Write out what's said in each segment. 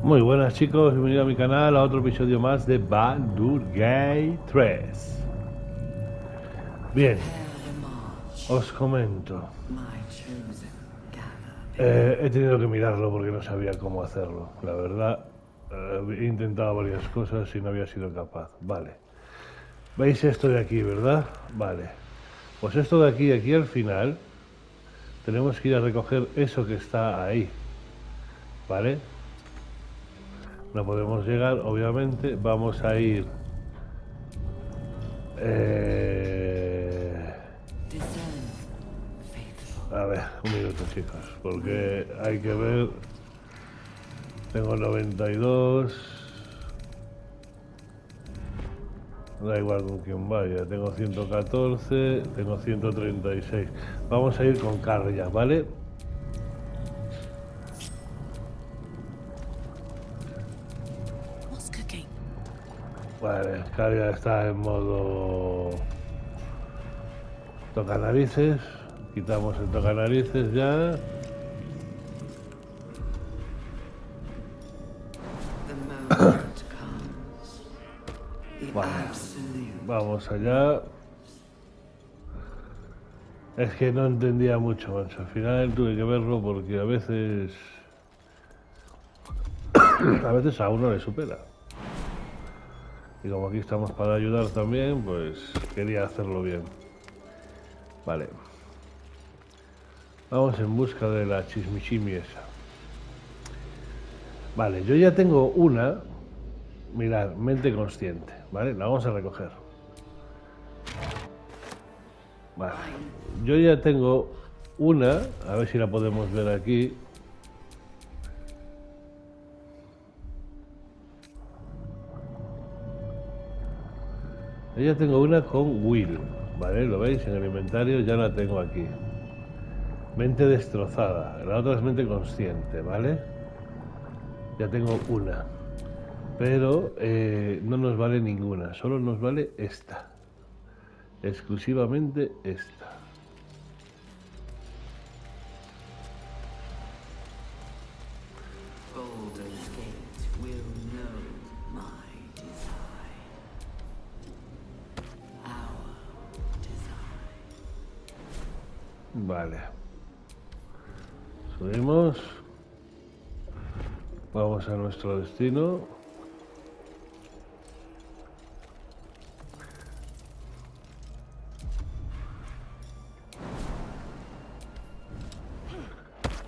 Muy buenas chicos, bienvenidos a mi canal, a otro episodio más de Baldur's Gate 3. Bien, os comento. He tenido que mirarlo porque no sabía cómo hacerlo. La verdad, he intentado varias cosas y no había sido capaz. Vale. ¿Veis esto de aquí, verdad? Vale. Pues esto de aquí al final, tenemos que ir a recoger eso que está ahí. ¿Vale? No podemos llegar, obviamente. Vamos a ir... A ver, un minuto chicos, porque hay que ver... Tengo 92... Da igual con quién vaya, tengo 114, tengo 136. Vamos a ir con Carja, ¿vale? Vale, Carja está en modo... Toca narices. Quitamos el toca narices ya. Vale. Vamos allá. Es que no entendía mucho, macho. Al final tuve que verlo porque a veces a uno le supera. Y como aquí estamos para ayudar también, pues quería hacerlo bien. Vale. Vamos en busca de la chismichimi esa. Vale, yo ya tengo una. Mirad, mente consciente, ¿vale? La vamos a recoger. Vale. Yo ya tengo una, a ver si la podemos ver aquí. Yo ya tengo una con Will, ¿vale? Lo veis en el inventario, ya la tengo aquí. Mente destrozada, la otra es mente consciente, ¿vale? Ya tengo una. Pero no nos vale ninguna, solo nos vale esta. Exclusivamente esta. Vale. Subimos. Vamos a nuestro destino.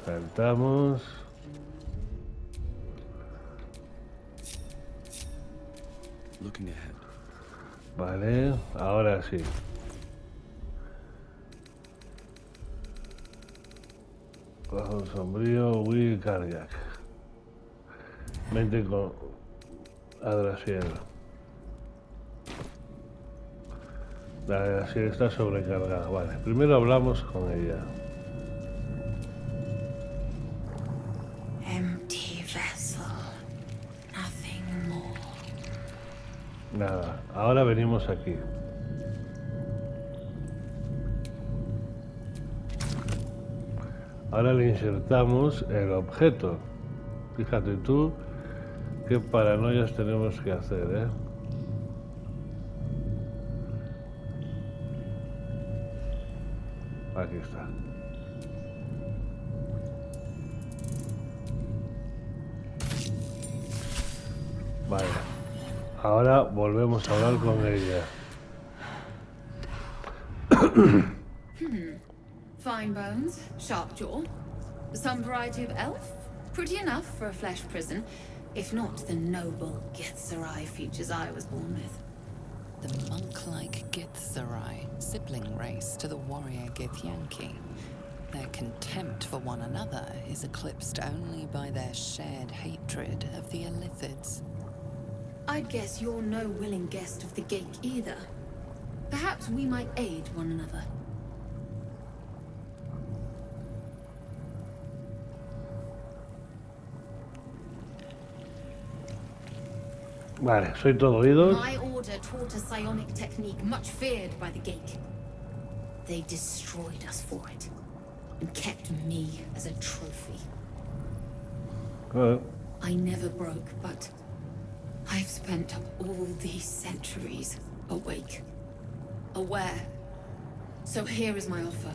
Saltamos. Vale, ahora sí. Bajo sombrío, Will Cardiac. Mente con Adrasiel. La Adrasiel está sobrecargada. Vale, primero hablamos con ella. Nada, ahora venimos aquí. Ahora le insertamos el objeto. Fíjate tú qué paranoias tenemos que hacer, ¿eh? Aquí está. Vale. Ahora volvemos a hablar con ella. Fine bones, sharp jaw, some variety of elf. Pretty enough for a flesh prison, if not the noble Ketheric features I was born with. The monk-like Ketheric, sibling race to the warrior Githyanki. Their contempt for one another is eclipsed only by their shared hatred of the Illithids. I'd guess you're no willing guest of the Gate either. Perhaps we might aid one another. Vale, soy todo oídos. My order taught a psionic technique much feared by the Gate. They destroyed us for it, and kept me as a trophy. I never broke, but I've spent all these centuries awake, aware. So here is my offer.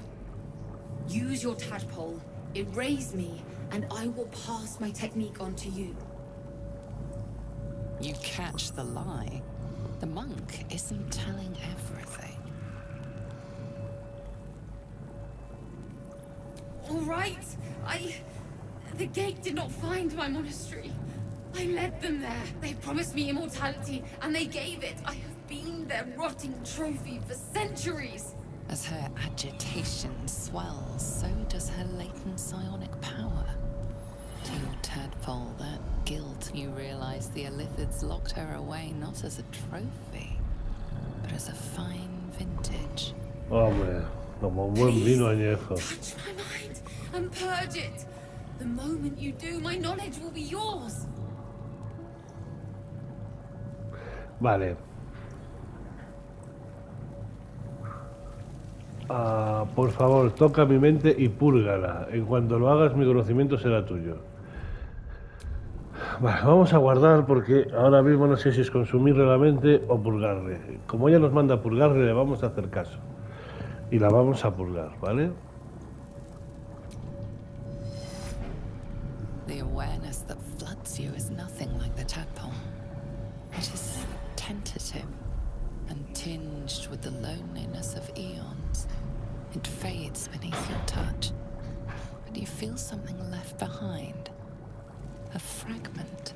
Use your tadpole, erase me, and I will pass my technique on to you. You catch the lie. The monk isn't telling everything. All right, The gate did not find my monastery. I led them there. They promised me immortality, and they gave it. I have been their rotting trophy for centuries. As her agitation swells, so does her latent psionic power. To your tadpole, that guilt, you realize the Illithids locked her away not as a trophy, but as a fine vintage. Hombre, como un buen vino añejo. Touch my mind and purge it. The moment you do, my knowledge will be yours. Vale. Por favor, toca mi mente y púrgala. En cuanto lo hagas, mi conocimiento será tuyo. Vale, vamos a guardar porque ahora mismo no sé si es consumirle la mente o purgarle. Como ella nos manda a purgarle, le vamos a hacer caso. Y la vamos a purgar, ¿vale? The awareness that floods you is nothing like the tadpole. It is tentative and tinged with the loneliness of eons. It fades beneath your touch, but you feel something left behind. A fragment.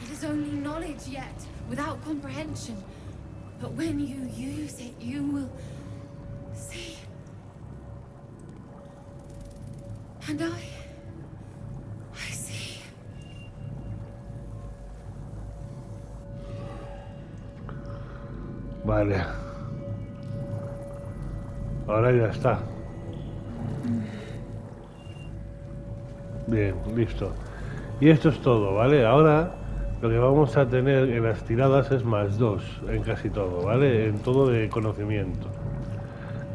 It is only knowledge yet, without comprehension. But when you use it, you will see. And I see. Vale. Ahora ya está. Bien, listo. Y esto es todo, ¿vale? Ahora lo que vamos a tener en las tiradas es +2 en casi todo, ¿vale? En todo de conocimiento.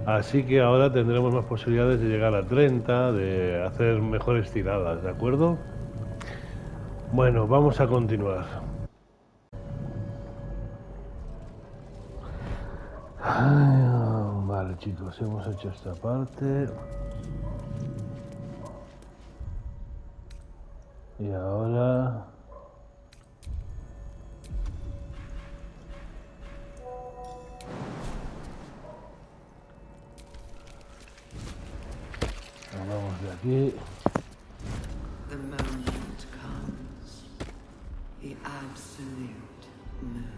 Así que ahora tendremos más posibilidades de llegar a 30, de hacer mejores tiradas, ¿de acuerdo? Bueno, vamos a continuar. Vale, chicos, hemos hecho esta parte. Y ahora... vamos de aquí. The moment comes. The absolute moves.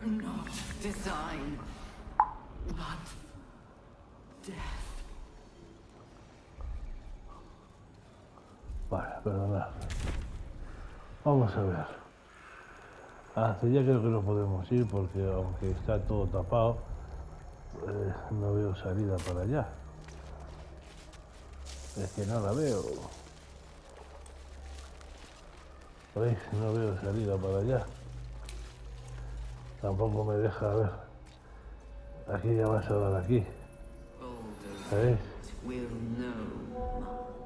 Not design, but death. Vale, perdonad. Vamos a ver. Hacia allá creo que no podemos ir porque aunque está todo tapado, no veo salida para allá. Es que no la veo. ¿Veis? No veo salida para allá. Tampoco me deja ver. Aquí ya vais a dar aquí. ¿Veis?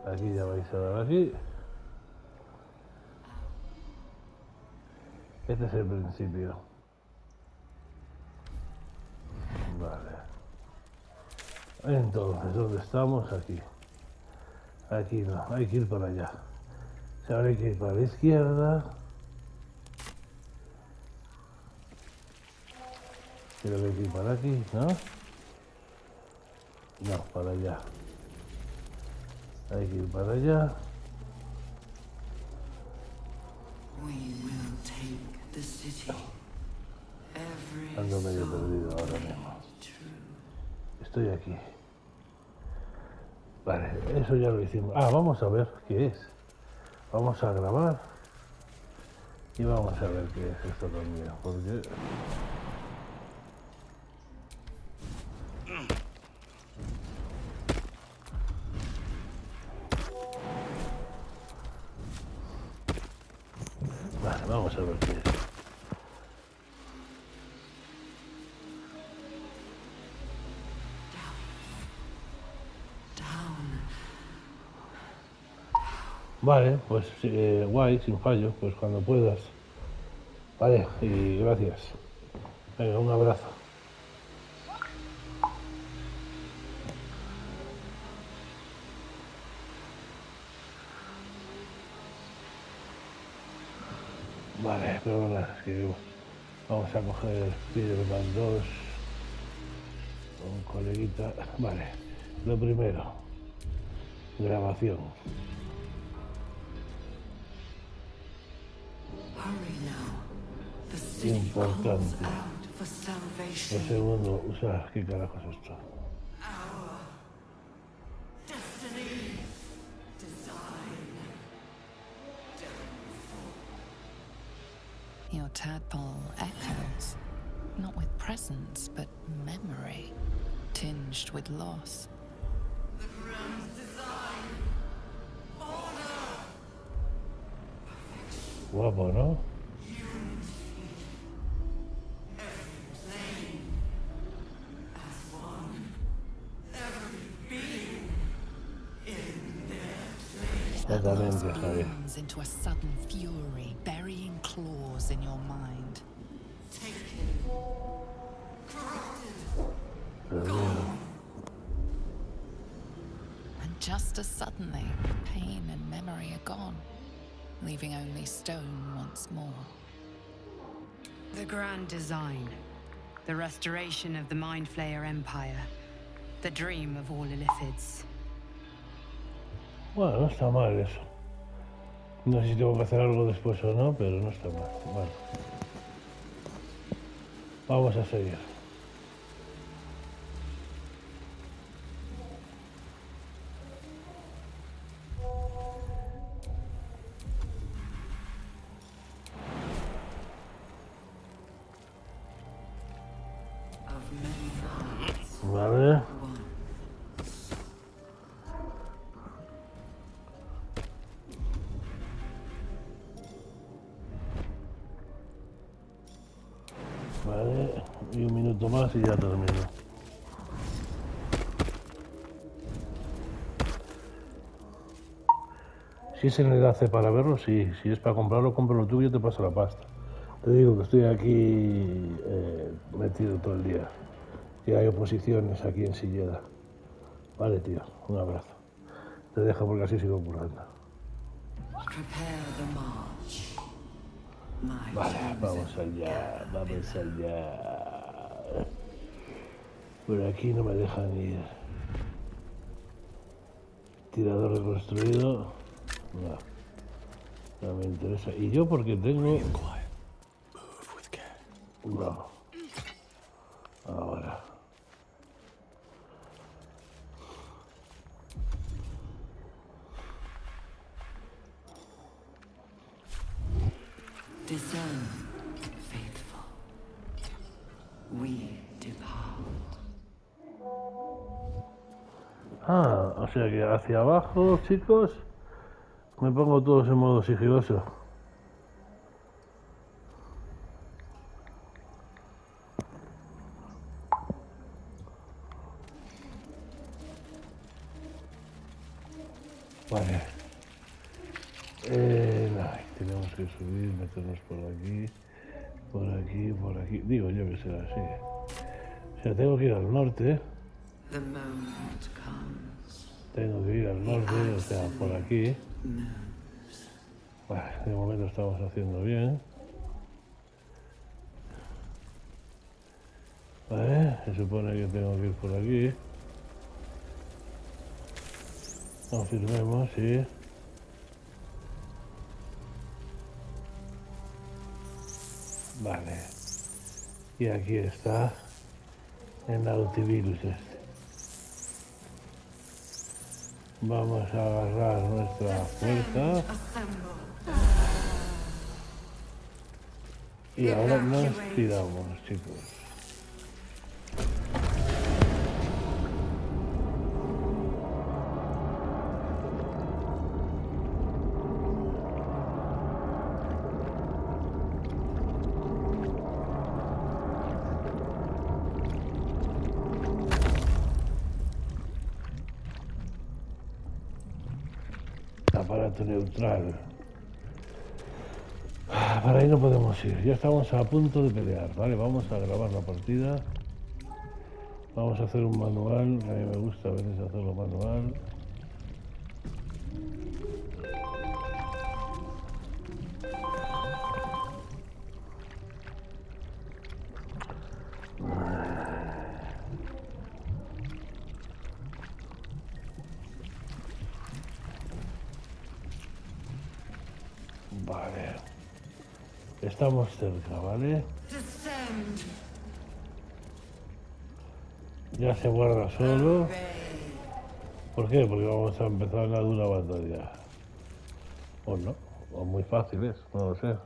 Aquí ya vais a dar aquí. Este es el principio. Vale. Entonces, ¿dónde estamos? Aquí. Aquí no, hay que ir para allá. O sea, ahora hay que ir para la izquierda. Creo que hay que ir para aquí, ¿no? No, para allá. Hay que ir para allá. Ando medio perdido ahora mismo. Estoy aquí. Vale, eso ya lo hicimos. Vamos a ver qué es. Vamos a grabar y vamos a ver qué es esto también, porque... Vale, vamos a ver qué es. Vale, pues guay, sin fallo, pues cuando puedas. Vale, y gracias. Venga, un abrazo. Vale, perdona, es que vamos a coger Spider-Man 2, un coleguita. Vale, lo primero, grabación. Hurry now. The city Importante. calls out for Lo salvation. segundo, ¿qué carajo es esto? Destiny. Design. Your tadpole echoes, not with presence, but memory, tinged with loss. The grand design. Order. Guapo, ¿no? Exactamente, Javier. Blooms into a sudden fury, burying claws in your mind. And just as suddenly, pain and memory are gone, leaving only stone once more. The grand design. The restoration of the Mind Flayer Empire. The dream of all Illithids. Bueno, no está mal eso. No sé si tengo que hacer algo después o no, pero no está mal. Bueno. Vamos a seguir. Of many hearts. Vale. One. Vale. Y un minuto más y ya termino. Si es el enlace para verlo, sí. Si es para comprarlo, cómpralo tú y yo te paso la pasta. Te digo que estoy aquí metido todo el día. Y hay oposiciones aquí en Silleda. Vale, tío. Un abrazo. Te dejo porque así sigo currando. Prepare the march. My Vale, chosen vamos allá. Vamos allá. Por aquí no me dejan ir. Tirador reconstruido. No me interesa. ¿Y yo porque tengo...? No. Ahora. discern, faithful. We depart. Ah, o sea que hacia abajo, chicos, me pongo todos en modo sigiloso. Vale. Ay, tenemos que subir, meternos por aquí, por aquí, por aquí. Digo yo que será así. O sea, tengo que ir al norte. The moment comes. Tengo que ir al norte, o sea, por aquí. Moves. Vale, de momento estamos haciendo bien. Vale, se supone que tengo que ir por aquí. Confirmemos, sí. Vale. Y aquí está el Nautivirus este. Vamos a agarrar nuestra fuerza. Y ahora nos tiramos, chicos. Aparato neutral. Para ahí no podemos ir. Ya estamos a punto de pelear, ¿vale? Vamos a grabar la partida. Vamos a hacer un manual. A mí me gusta a veces hacerlo manual. Vale. Estamos cerca, ¿vale? Ya se guarda solo. ¿Por qué? Porque vamos a empezar una dura batalla. O no, o muy fáciles, no lo sé.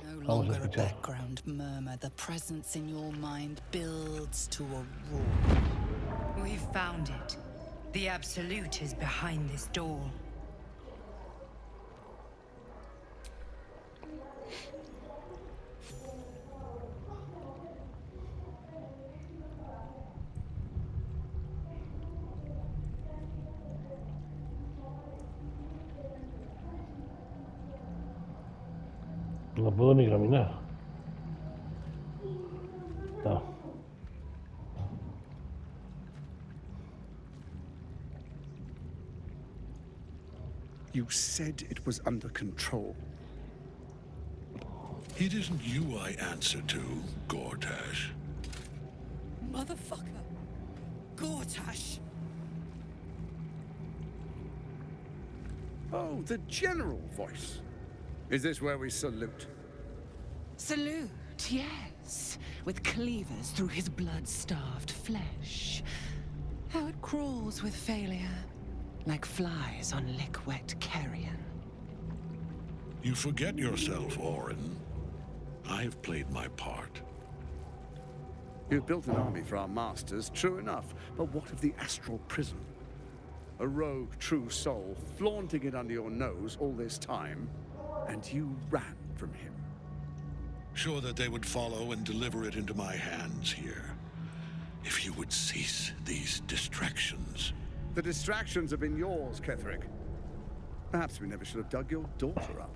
No Vamos a longer a escuchar. background murmur. The presence in your mind builds to a roar. We've found it. The Absolute is behind this door. No puedo ni caminar. No. You said it was under control. It isn't you I answer to, Gortash. Motherfucker! Gortash! Oh, the general voice. Is this where we salute? Salute, yes, with cleavers through his blood-starved flesh. How it crawls with failure, like flies on lick-wet carrion. You forget yourself, Orin. I've played my part. You've built an army for our masters, true enough. But what of the astral prison? A rogue true soul, flaunting it under your nose all this time, and you ran from him. Sure that they would follow and deliver it into my hands here. If you would cease these distractions. The distractions have been yours, Ketheric. Perhaps we never should have dug your daughter up.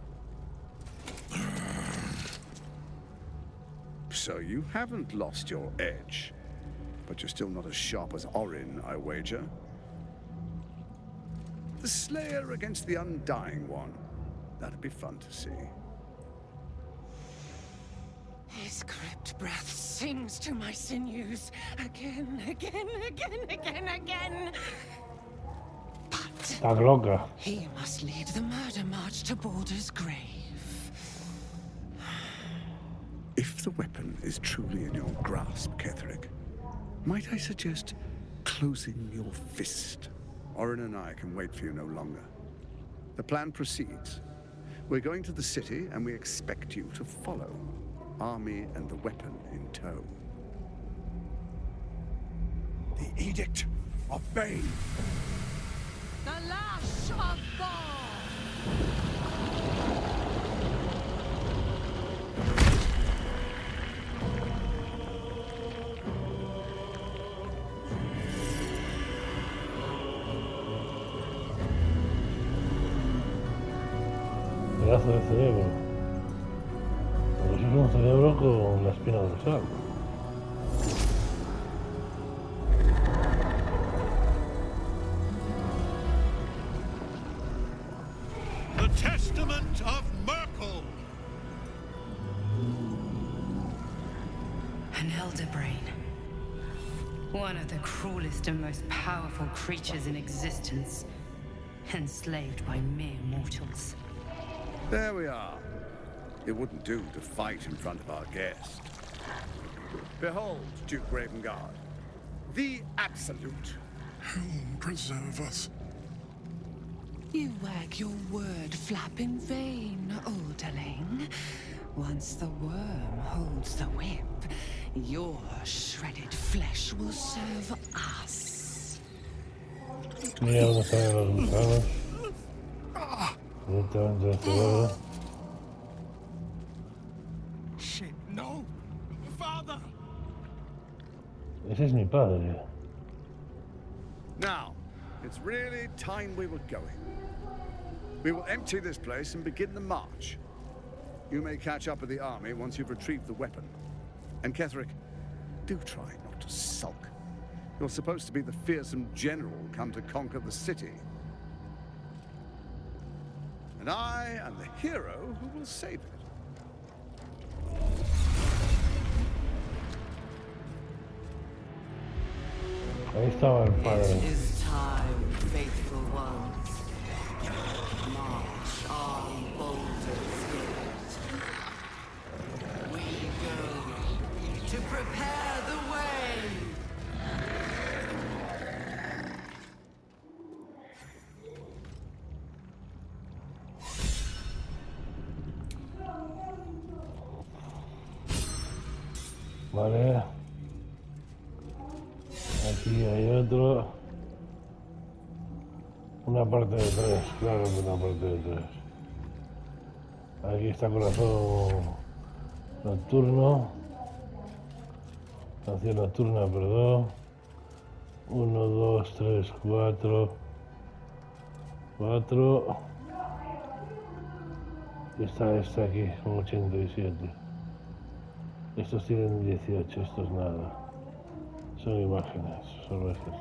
So you haven't lost your edge. But you're still not as sharp as Orin, I wager. The Slayer against the Undying One. That'd be fun to see. His crypt breath sings to my sinews again, again, again, again, again. But Estás loca. he must lead the murder march to Balder's grave. If the weapon is truly in your grasp, Ketheric, might I suggest closing your fist? Orin and I can wait for you no longer. The plan proceeds. We're going to the city, and we expect you to follow. Army and the weapon in tow. The Edict of Bane. The lash of Thorm! Pedazo de cerebro. Pero eso es un cerebro con la espina dorsal. The Testament of Myrkul. An elder brain. One of the cruelest and most powerful creatures in existence. Enslaved by mere mortals. There we are. It wouldn't do to fight in front of our guest. Behold, Duke Ravengard, the Absolute. Helm preserve us. You wag your word flap in vain, olderling. Once the worm holds the whip, your shredded flesh will serve us. Mira dónde salen los gusanos. Directamente del cerebro. Shit, no! Father! Ese es mi padre. Now, it's really time we were going. We will empty this place and begin the march. You may catch up with the army once you've retrieved the weapon. And Ketheric, do try not to sulk. You're supposed to be the fearsome general come to conquer the city. And I am the hero who will save it. Ahí estaba el padre. It is time, faithful ones. March on, boulders yet. We go to prepare the way. Vale. Aquí hay otro. Una parte de 3, claro que una parte de 3. Aquí está corazón nocturno. Canción nocturna, perdón. 1, 2, 3, 4. 4. Y está este aquí, con 87. Estos tienen 18, estos nada. Son imágenes, solo estos.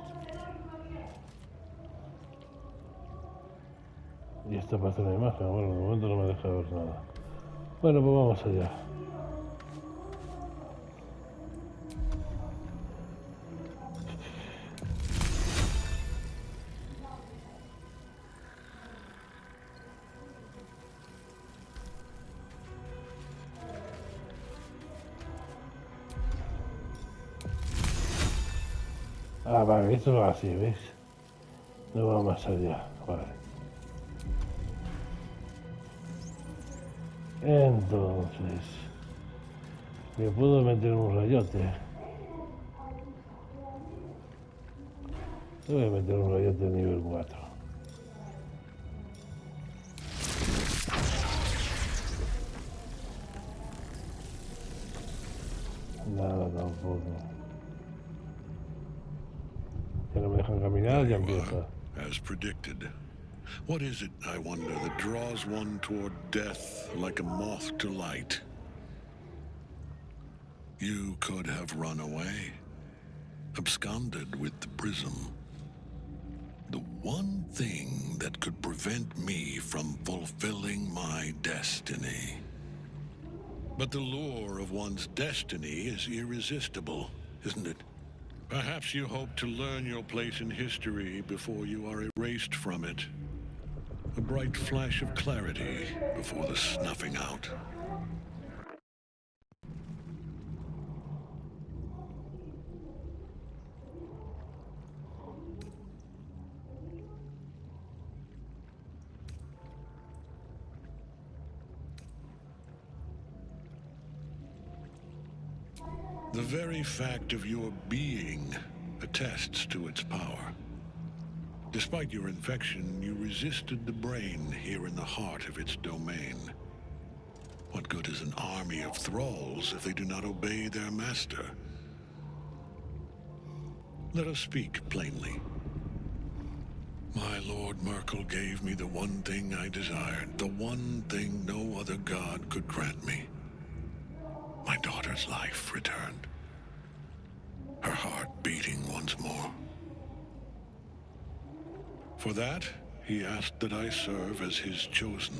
Y esta parece una imagen, bueno, de momento no me deja ver nada. Bueno, pues vamos allá. Ah, vale, esto va así, ¿ves? No va más allá, vale. Entonces, me puedo meter un rayote. Voy a meter un rayote nivel 4. Nada tampoco. Ya no me dejan caminar, ya empieza. As predicted. What is it, I wonder, that draws one toward death like a moth to light? You could have run away, absconded with the prism. The one thing that could prevent me from fulfilling my destiny. But the lure of one's destiny is irresistible, isn't it? Perhaps you hope to learn your place in history before you are erased from it. A bright flash of clarity before the snuffing out. The very fact of your being attests to its power. Despite your infection, you resisted the brain here in the heart of its domain. What good is an army of thralls if they do not obey their master? Let us speak plainly. My Lord Myrkul gave me the one thing I desired, the one thing no other god could grant me. My daughter's life returned. Her heart beating once more. For that, he asked that I serve as his chosen.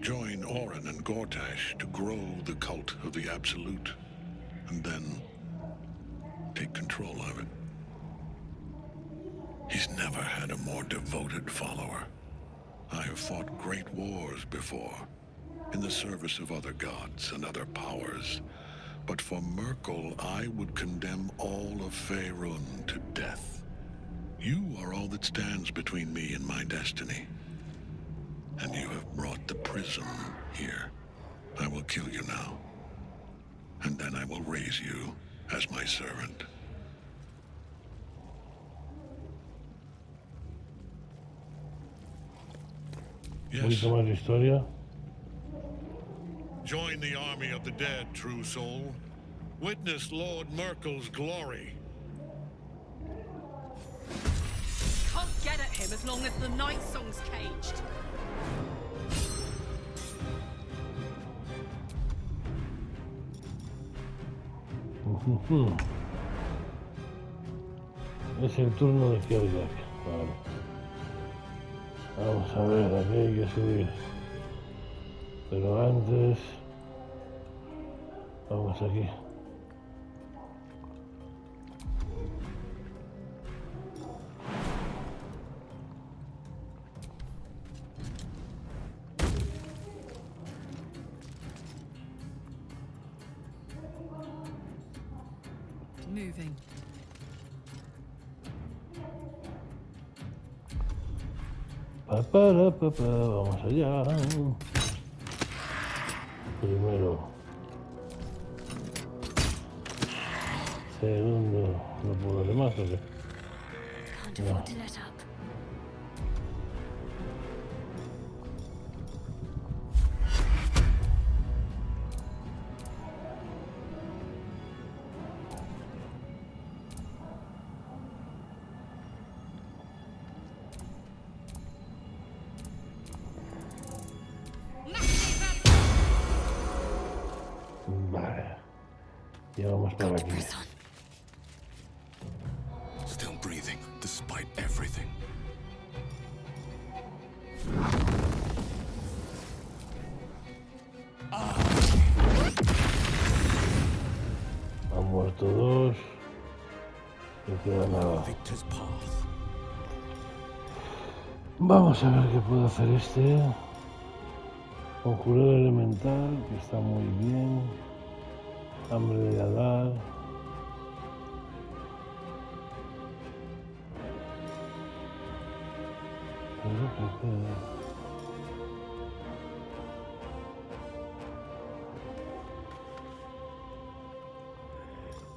Join Orin and Gortash to grow the cult of the Absolute, and then take control of it. He's never had a more devoted follower. I have fought great wars before, in the service of other gods and other powers. But for Myrkul, I would condemn all of Faerun to death. You are all that stands between me and my destiny. And you have brought the prism here. I will kill you now. And then I will raise you as my servant. Un poquito más de historia. Join the army of the dead, true soul. Witness Lord Myrkul's glory. Can't get at him as long as the night song's caged. Es el turno de Ketheric. Vale. Vamos a ver, aquí hay que subir. Pero antes... Vamos aquí. Moving. Vamos allá. Primero. Segundo. ¿No puedo darle más o qué? Can't afford to let up. Vale. Ya vamos para aquí. Still breathing, despite everything. Han muerto dos. No queda nada. Victor's path. Vamos a ver qué puede hacer este. Conjurador elemental, que está muy bien. Hambre de Adar.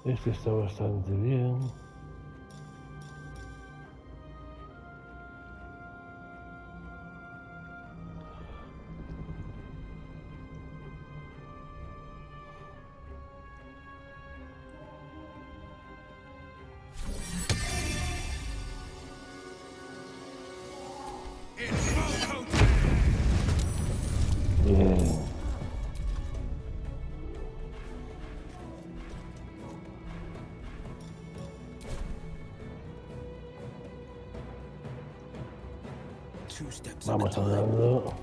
Este está bastante bien. Bien. Two steps Vamos at a time. andando.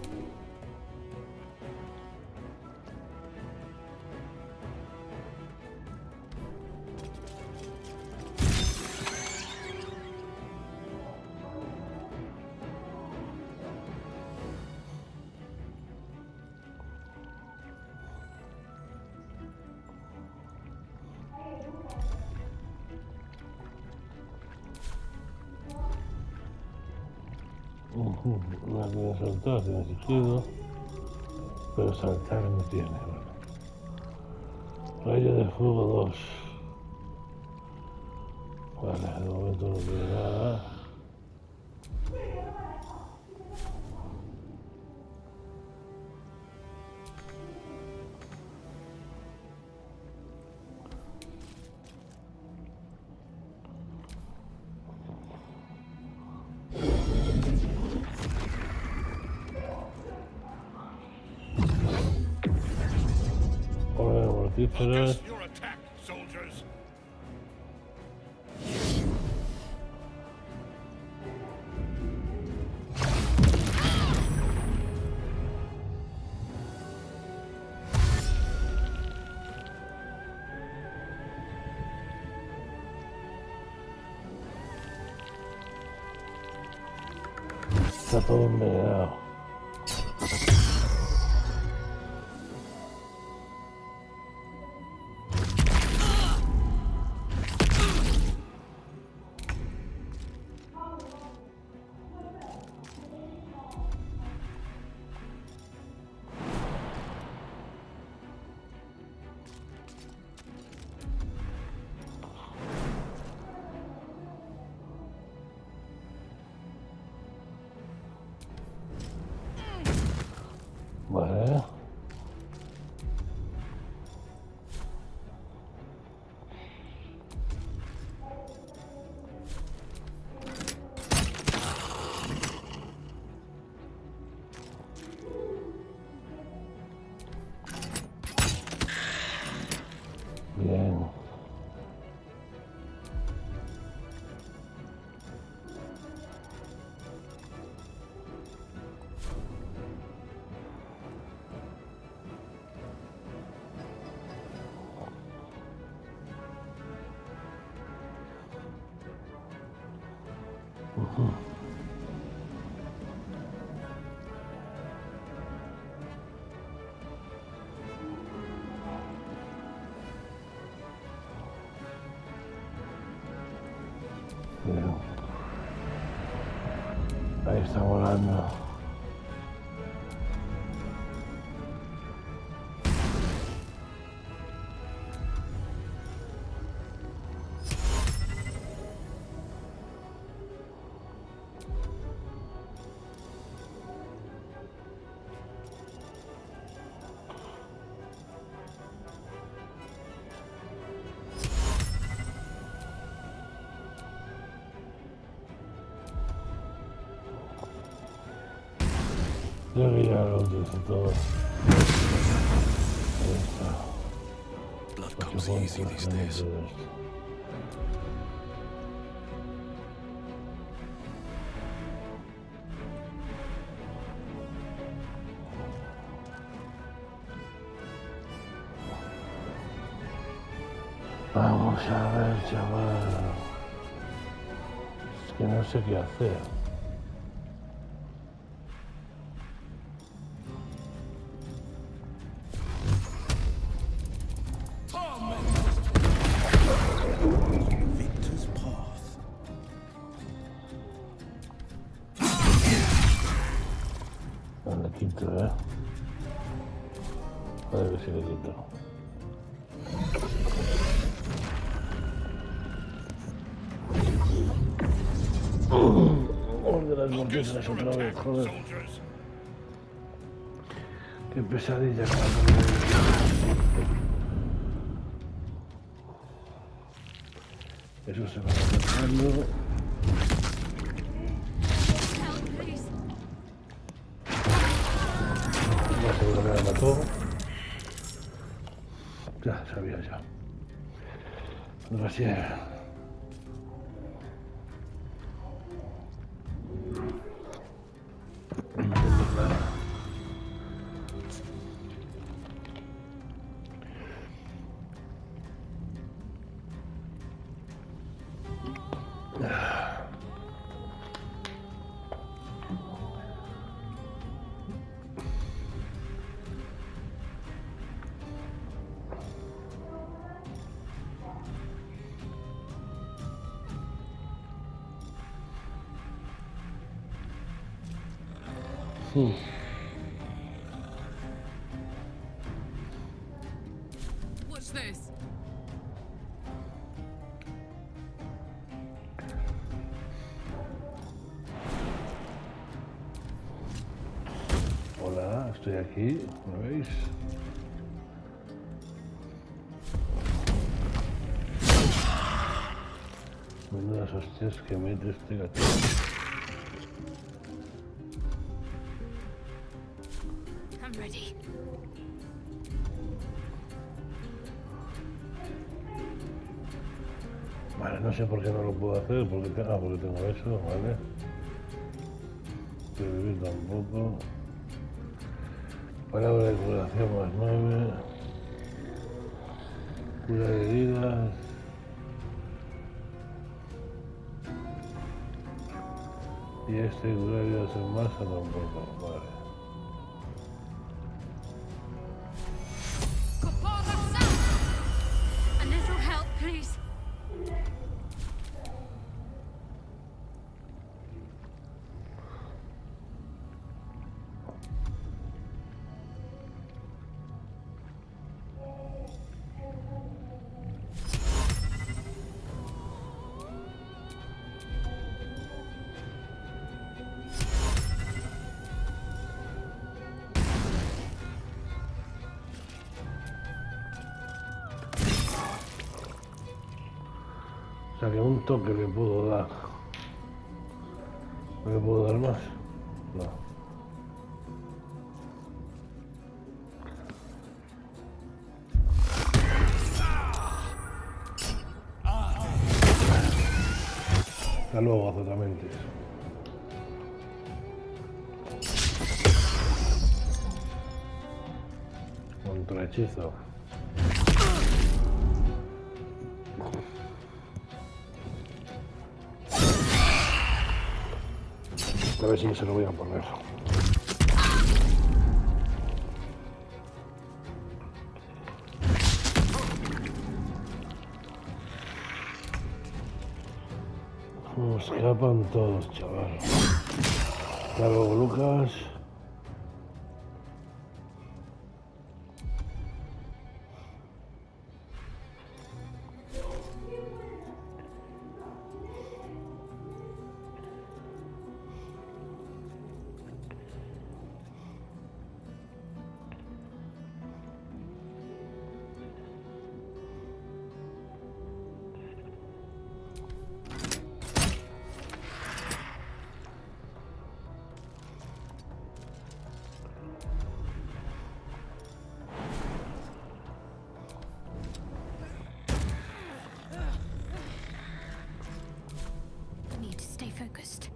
No tiene saltar, tiene sigido, pero saltar no tiene. Bueno. Rayo de fuego 2. Vale, de momento no tiene nada. Mortíferas. Your attack, soldiers. Está todo envenenado. Bien. Bien. Ahí está volando. Creo que ya lo utilizo todo. Ahí está. Blood Pues comes supongo easy que these hacemos days. todo esto. Vamos a ver, chaval. Es que no sé qué hacer. Victor's path. No le quito, ¿eh? Puede que sí le quito. De las mortezas otra vez, joder. Qué pesadilla, cabrón. Eso se va acercando. Ya seguro que la mató. Ya, sabía ya. Gracias. What's this? Hola, estoy aquí, ¿me veis? Menudas hostias que mete este gato. I'm ready. Vale, no sé por qué no lo puedo hacer, porque tengo eso, vale. Revivir tampoco. Palabra de curación más 9. Curar heridas. Y este curar heridas en masa tampoco, vale. A little help, please. O sea que un toque le puedo dar. ¿No le puedo dar más? No. Hasta luego, azotamentes. Contrahechizo. A ver si se lo voy a poner. Escapan todos, chaval. Hasta luego, Lucas. Need to stay focused.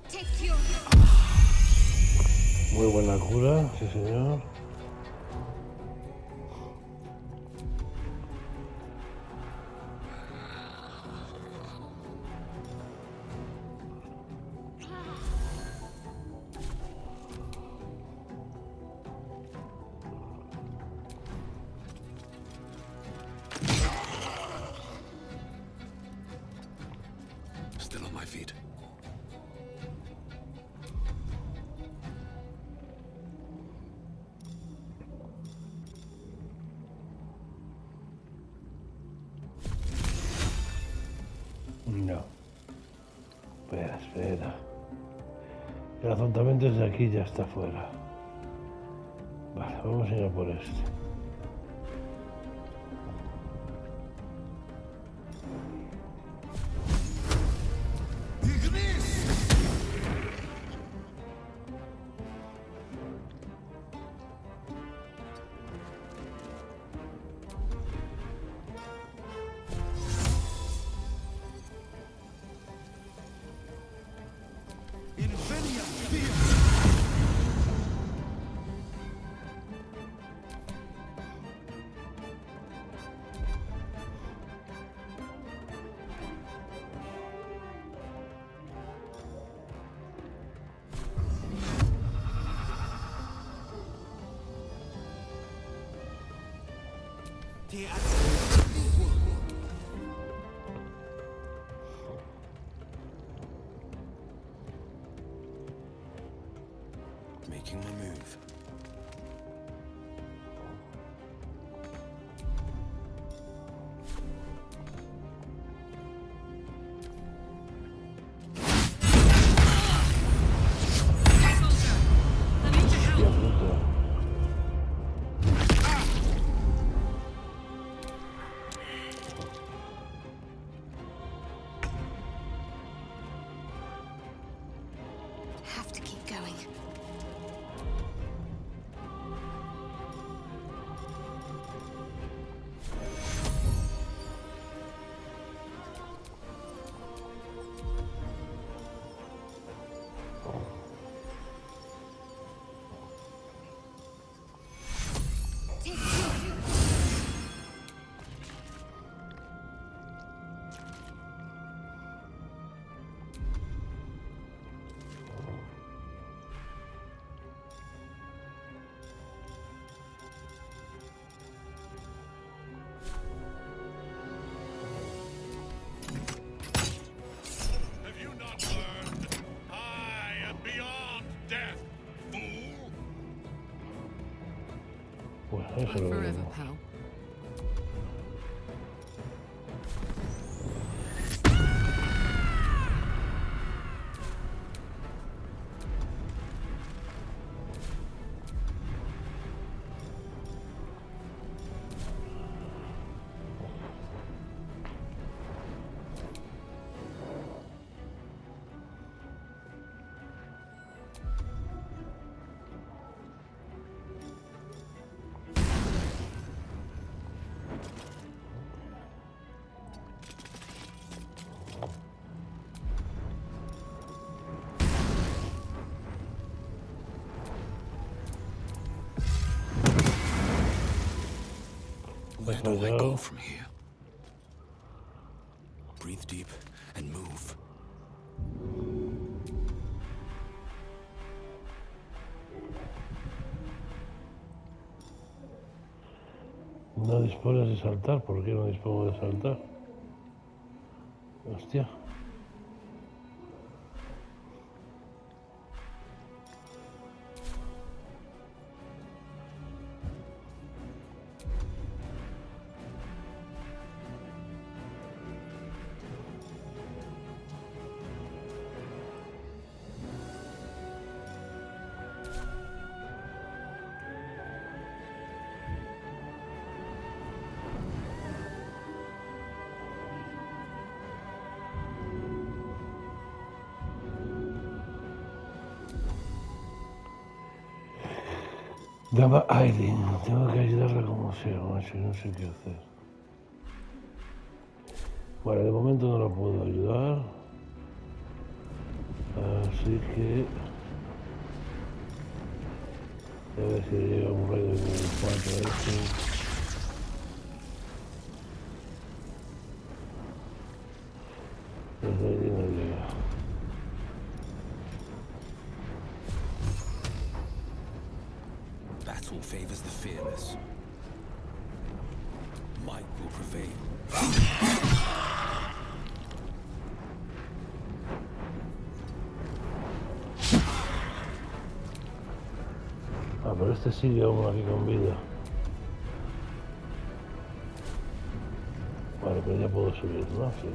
Take your Muy buena cura, sí señor. Still on my feet. No. Espera, espera. El azontamiento de aquí ya está fuera. Vale, vamos a ir a por este. Making my move. Hostia puta. have to keep going. Pues eso lo Forever, vemos. pal. Has Where do I fallado. go from here? Breathe deep and move. No dispones de saltar. ¿Por qué no dispongo de saltar? Hostia. Dama Aileen, tengo que ayudarla como sea, macho, no sé qué hacer. Vale, de momento no la puedo ayudar. Así que... a ver si llega un rayo de nivel 4 este. Desde allí no llega. Battle favors the fearless. Might will prevail. Ah, pero este sigue aún aquí con vida. Vale, pero ya puedo subir, ¿no? Sí.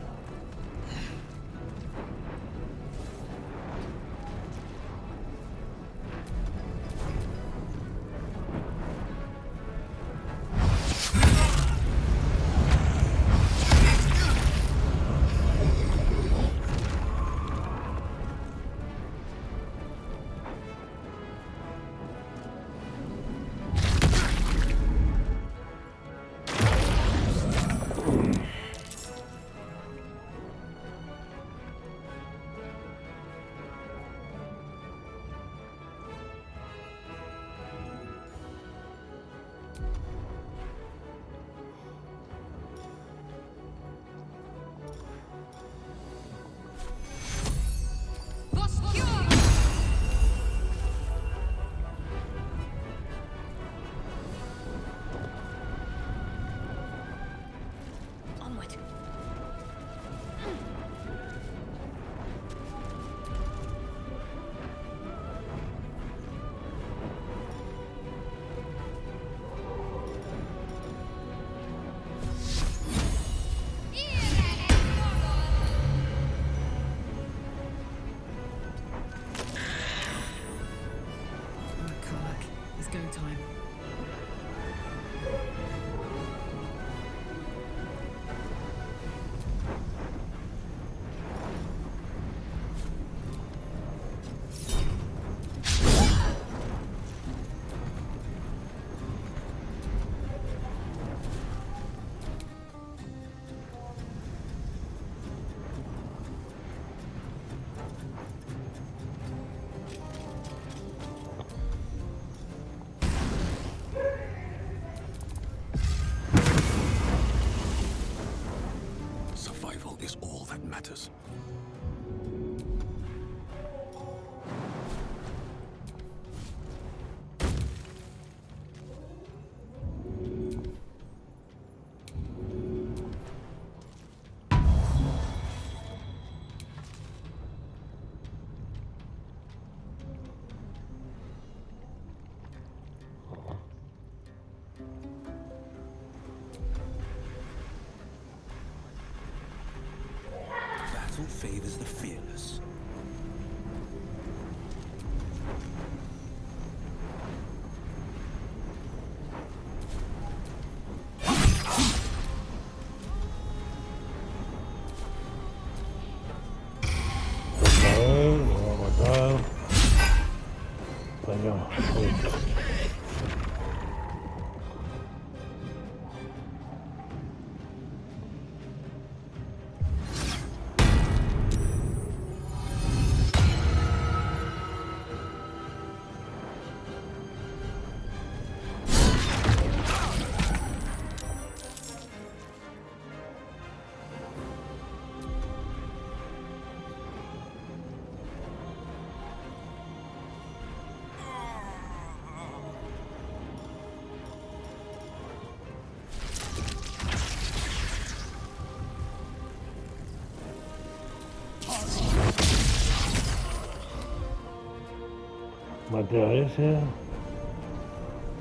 Go time. Is all that matters. Battle favors the fearless. Vamos a matar. Vaya. Maté a ese.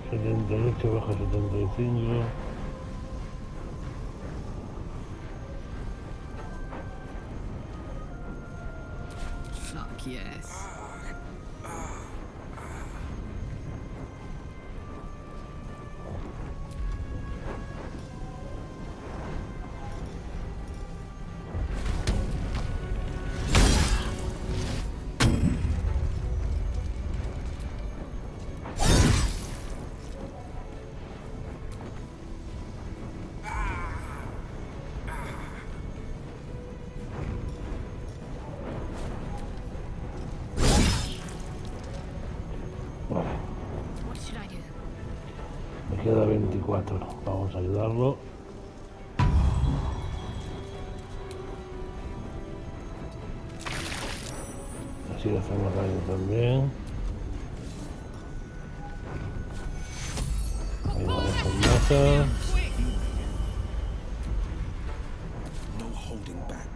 78 baja 75. Fuck yes. What should I do? Me queda 24. Vamos a ayudarlo. Así le hacemos daño también. Ahí vamos con masa. No holding back.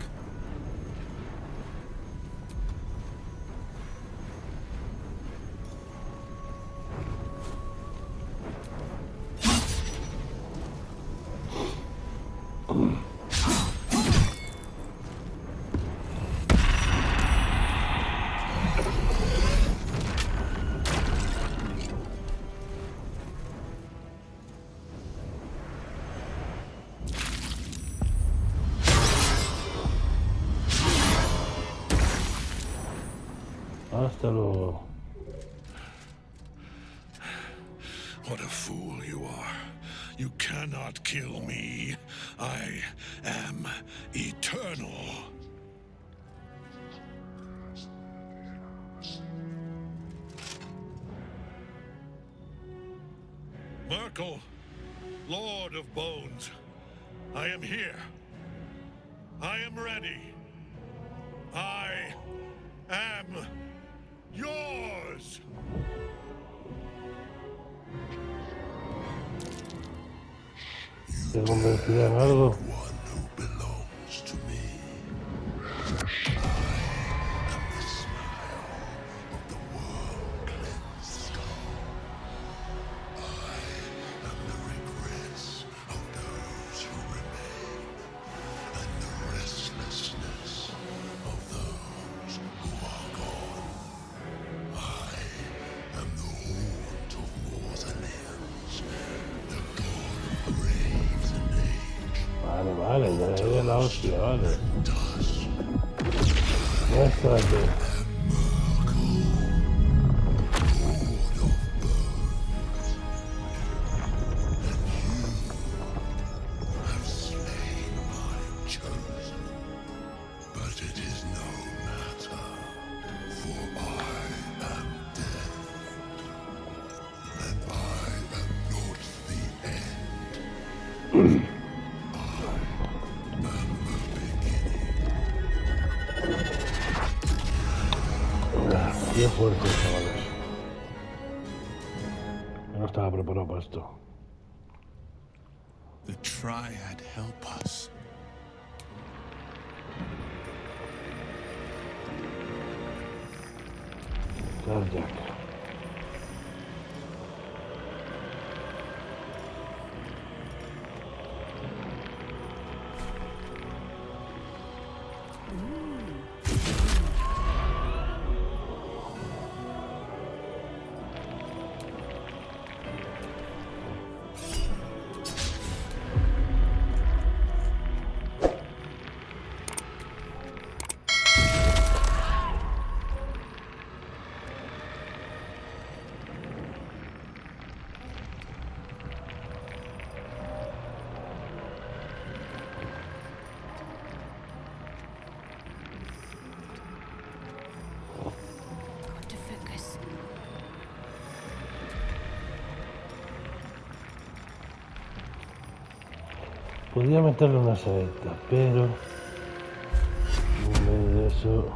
Hasta luego. What a fool you are. You cannot kill me. I am eternal. Myrkul, Lord of Bones, I am here. I am ready. I am yours. ¿Te convertirá en algo? One who belongs to me. Vale, ya es la hostia, vale. Muéstrate. Qué fuerte, chavales. Yo no estaba preparado para esto. The Triad help us. Jack. Got to focus. Podría meterle una saeta, pero en vez de eso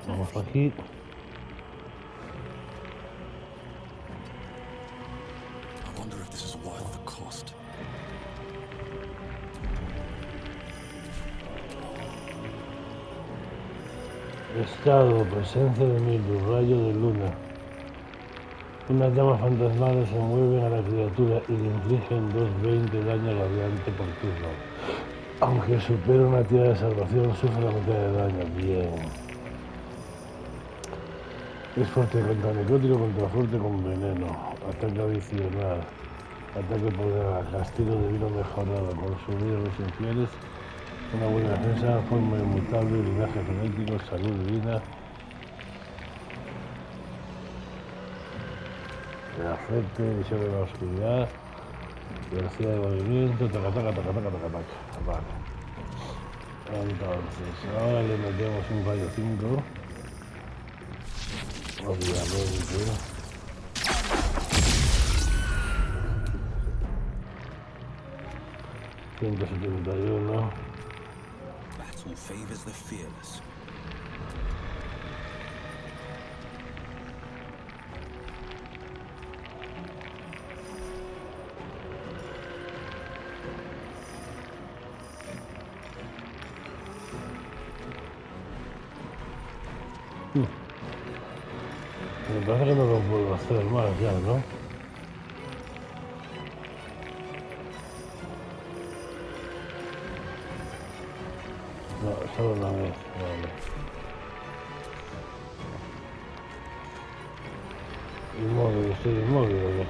vamos aquí. Estado, presencia de Myrkul, rayo de luna. Unas llamas fantasmales se mueven a la criatura y le infligen 220 daño radiante por turno. Aunque supera una tirada de salvación, sufre la mitad de daño. Bien. Es fuerte contra necrótico, contra fuerte con veneno. Ataque adicional. Ataque por castigo divino mejorado. Consumir a los infieles. Una buena defensa, forma inmutable, linaje genético, salud divina. Afecte, visión de la oscuridad. Velocidad de movimiento. Taca. Vale. Entonces, ahora le metemos un rayo 5. Obviamente. 171. Battle favors the fearless. Me parece que no lo puedo hacer más ya, ¿no? No, solo una vez, vale. Inmóvil, estoy inmóvil, ¿o qué?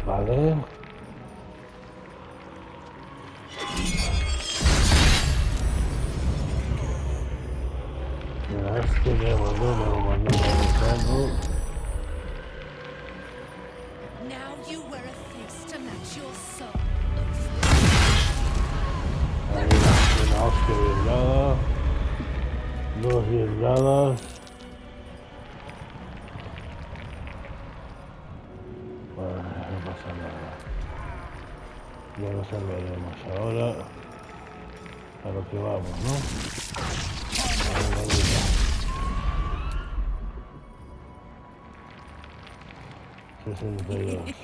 Vale. Mira, este me lo mandó buscando. Now you wear a face to match your soul. Ahí una hostia bien dada. 2 bien dadas. Bueno, no pasa nada. Ya lo salvaremos ahora. A lo que vamos, ¿no? 62.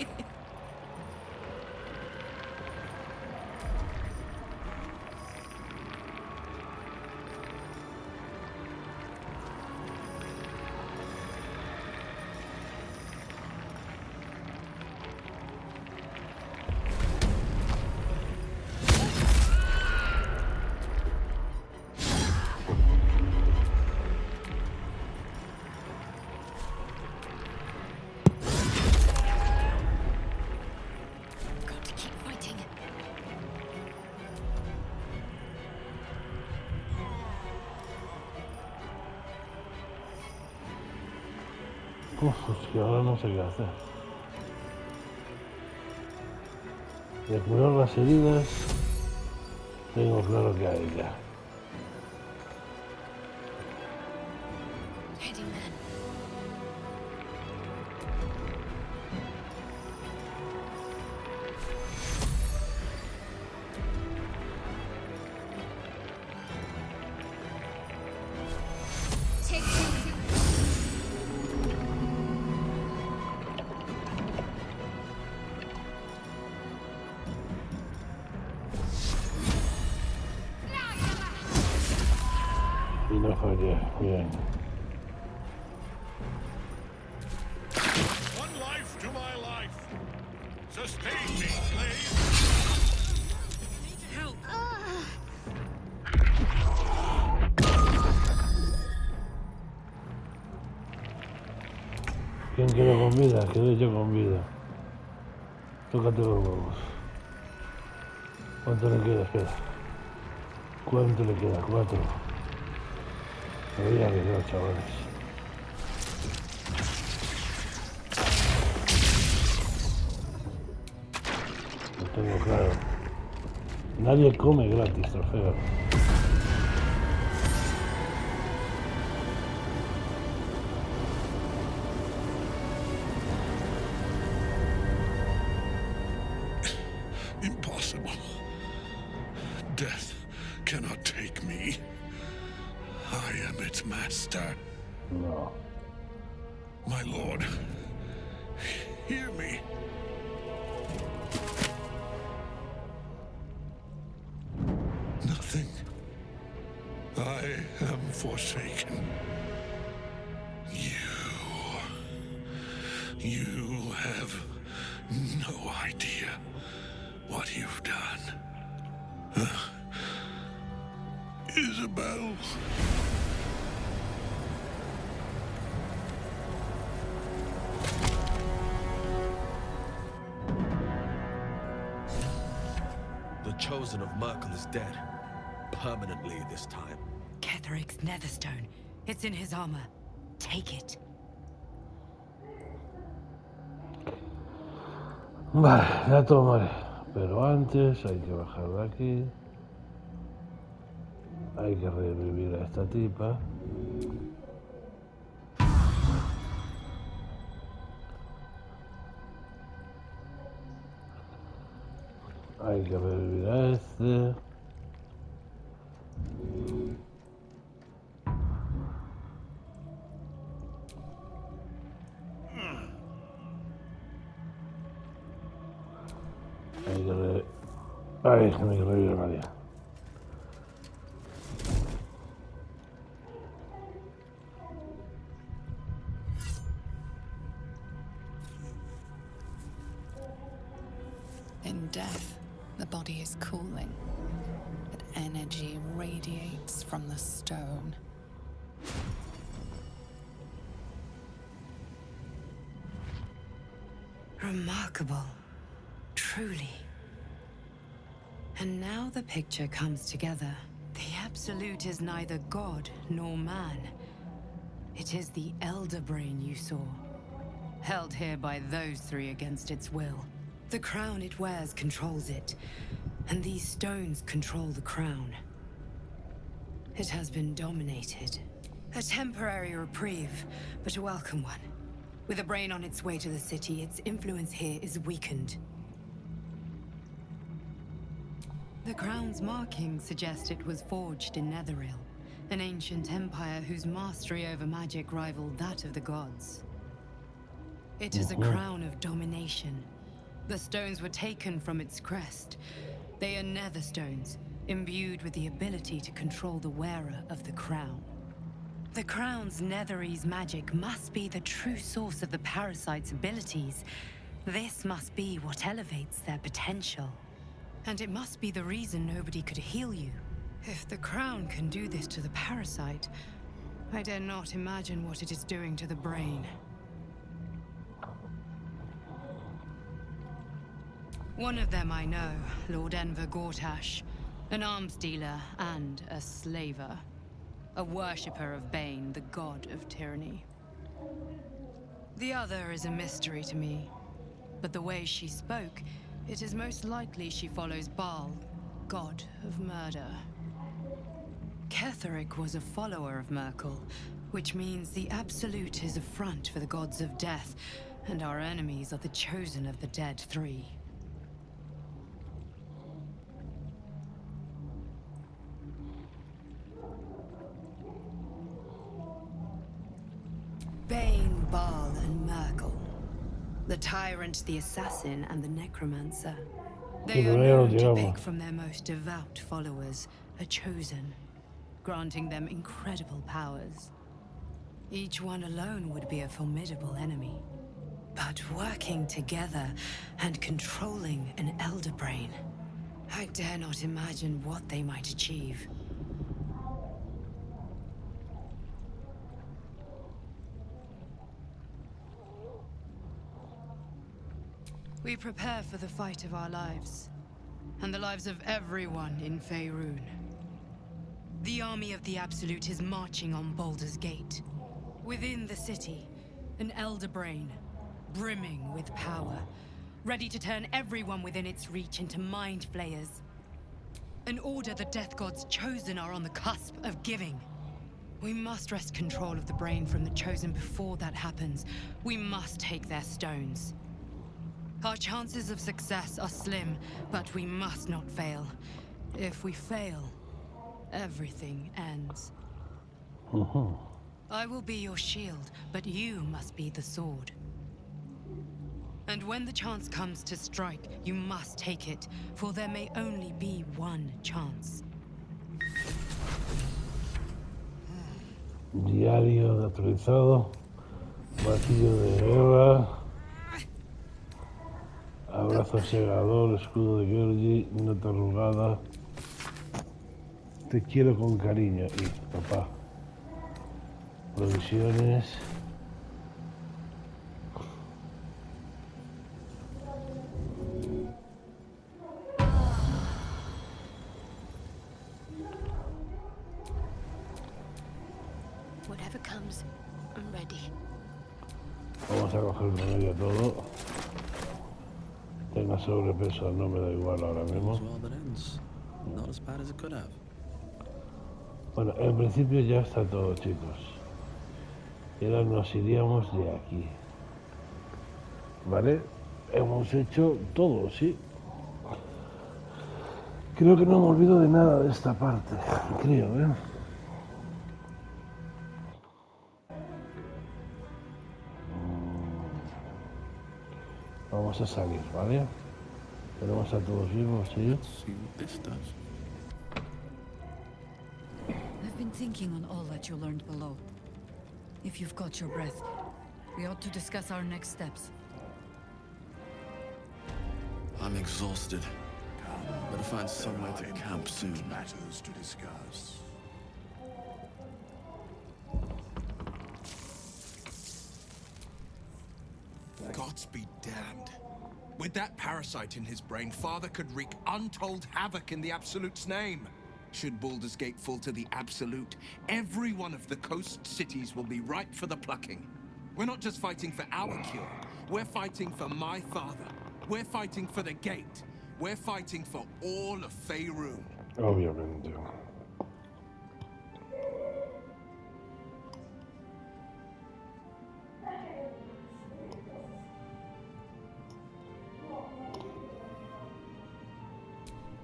Es que ahora no sé qué hacer. De curar las heridas, tengo claro que hay ya. Y no fallé, bien. One life to my life. Sustain me, slave. Help! ¿Quién quedó con vida? Quedé yo con vida. Tócate los huevos. ¿Cuánto le queda? Espera. ¿Cuánto le queda? 4. Me voy a arriesgar, chavales. Lo tengo claro. Nadie come gratis, trofeo. Impossible. Death cannot take me. I am its master. No. My lord, hear me? Nothing. I am forsaken. You have no idea what you've done. Isabel. The Chosen of Myrkul is dead. Permanently this time. Ketheric's netherstone. It's in his armor. Take it. Vale, la tomaré. Pero antes hay que bajar de aquí. Hay que revivir a esta tipa. Hay que revivir a este. Ay, que me revivir a María. In death, the body is cooling, but energy radiates from the stone. Remarkable. Truly. And now the picture comes together. The Absolute is neither god nor man. It is the Elder Brain you saw, held here by those three against its will. The crown it wears controls it, and these stones control the crown. It has been dominated. A temporary reprieve, but a welcome one. With a brain on its way to the city, its influence here is weakened. The crown's markings suggest it was forged in Netheril, an ancient empire whose mastery over magic rivaled that of the gods. It is a crown of domination. The stones were taken from its crest. They are nether stones, imbued with the ability to control the wearer of the crown. The crown's Netherese magic must be the true source of the parasite's abilities. This must be what elevates their potential. And it must be the reason nobody could heal you. If the crown can do this to the parasite, I dare not imagine what it is doing to the brain. One of them I know, Lord Enver Gortash, an arms dealer and a slaver. A worshipper of Bane, the god of tyranny. The other is a mystery to me, but the way she spoke, it is most likely she follows Baal, god of murder. Ketheric was a follower of Myrkul, which means the Absolute is a front for the gods of death, and our enemies are the chosen of the dead three. Bane, Baal, and Myrkul. The tyrant, the assassin, and the necromancer. They are known to pick from their most devout followers, a chosen, granting them incredible powers. Each one alone would be a formidable enemy. But working together and controlling an Elder Brain, I dare not imagine what they might achieve. We prepare for the fight of our lives, and the lives of everyone in Faerun. The army of the Absolute is marching on Baldur's Gate. Within the city, an Elder Brain, brimming with power, ready to turn everyone within its reach into mind flayers. An order the Death God's chosen are on the cusp of giving. We must wrest control of the brain from the chosen before that happens. We must take their stones. Our chances of success are slim, but we must not fail. If we fail, everything ends. I will be your shield, but you must be the sword. And when the chance comes to strike, you must take it, for there may only be one chance. Diario de actualizado. Martillo de guerra. Abrazo segador, escudo de Georgie, nota arrugada. Te quiero con cariño. Y papá. Provisiones. Whatever comes, I'm ready. Vamos a coger con ella todo. Tenga sobrepeso, no me da igual ahora mismo. Bueno, en principio ya está todo, chicos. Y ahora nos iríamos de aquí. ¿Vale? Hemos hecho todo, sí. Creo que no me olvido de nada de esta parte. Creo, ¿eh? Vamos a salir, ¿vale? Tenemos a todos vivos, ¿sí? I've been thinking on all that you learned below. If you've got your breath, we ought to discuss our next steps. I'm exhausted. Better find somewhere to camp soon. Matters to discuss. Gods be damned. With that parasite in his brain, Father could wreak untold havoc in the Absolute's name. Should Baldur's Gate fall to the Absolute, every one of the coast cities will be ripe for the plucking. We're not just fighting for our cure. We're fighting for my father. We're fighting for the Gate. We're fighting for all of Faerun. Obviamente.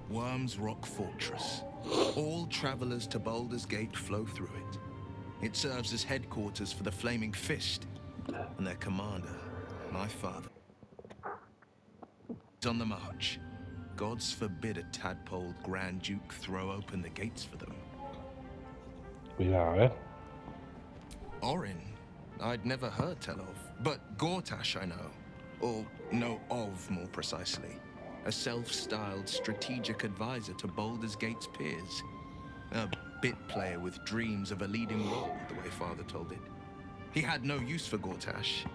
Worm's Rock Fortress. All travelers to Baldur's Gate flow through it. It serves as headquarters for the Flaming Fist, and their commander, my father, is on the march. Gods forbid a tadpole Grand Duke throw open the gates for them. Mira, Orin, I'd never heard tell of, but Gortash I know. Or know of, more precisely. A self-styled strategic advisor to Baldur's Gate's peers. A bit player with dreams of a leading role, the way Father told it. He had no use for Gortash,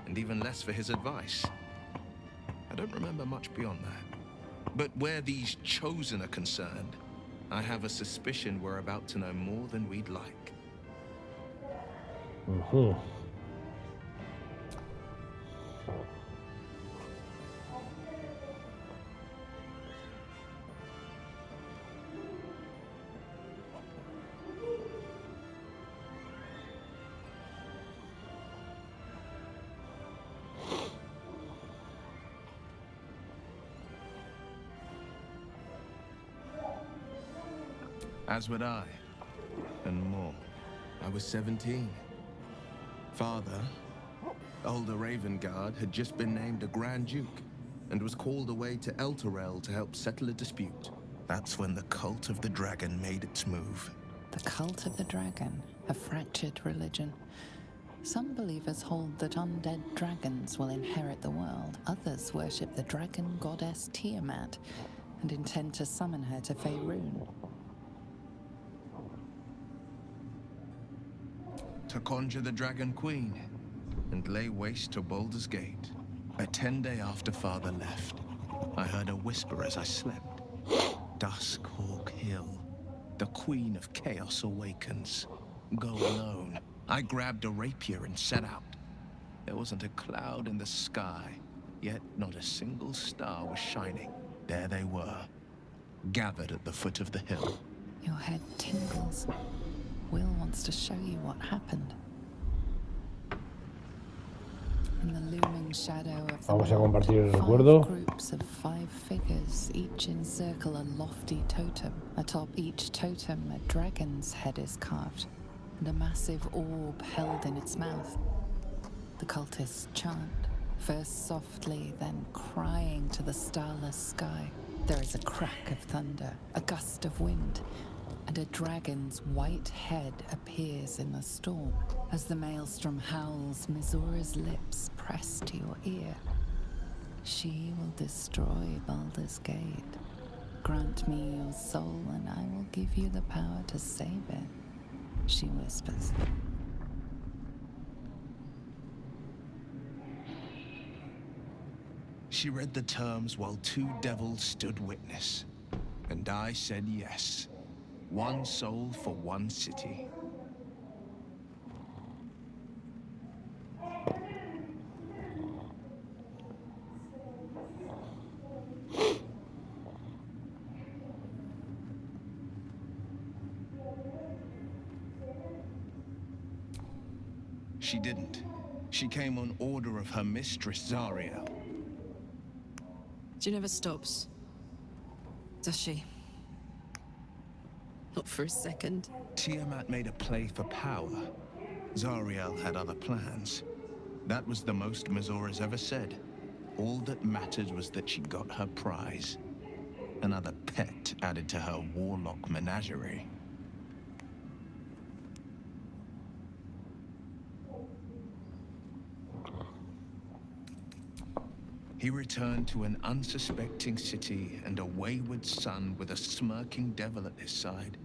and even less for his advice. I don't remember much beyond that. But where these Chosen are concerned, I have a suspicion we're about to know more than we'd like. Mm-hmm. As would I, and more. I was 17. Father, older Ravengard, had just been named a Grand Duke, and was called away to Elturel to help settle a dispute. That's when the Cult of the Dragon made its move. The Cult of the Dragon, a fractured religion. Some believers hold that undead dragons will inherit the world. Others worship the dragon goddess Tiamat, and intend to summon her to Faerun. To conjure the Dragon Queen and lay waste to Baldur's Gate. A 10-day after Father left, I heard a whisper as I slept. Duskhawk Hill. The Queen of Chaos awakens. Go alone. I grabbed a rapier and set out. There wasn't a cloud in the sky, yet not a single star was shining. There they were, gathered at the foot of the hill. Your head tingles. Will wants to show you what happened. In the looming shadow of the vamos a compartir el five recuerdo. groups of 5 figures, each encircle a lofty totem. Atop each totem, a dragon's head is carved, and a massive orb held in its mouth. The cultists chant, first softly, then crying to the starless sky. There is a crack of thunder, a gust of wind, and a dragon's white head appears in the storm. As the maelstrom howls, Mizura's lips press to your ear. She will destroy Baldur's Gate. Grant me your soul, and I will give you the power to save it, she whispers. She read the terms while two devils stood witness, and I said yes. One soul for one city. She didn't. She came on order of her mistress, Zariel. She never stops, does she? Not for a second. Tiamat made a play for power. Zariel had other plans. That was the most Mizura's ever said. All that mattered was that she got her prize. Another pet added to her warlock menagerie. He returned to an unsuspecting city and a wayward son with a smirking devil at his side.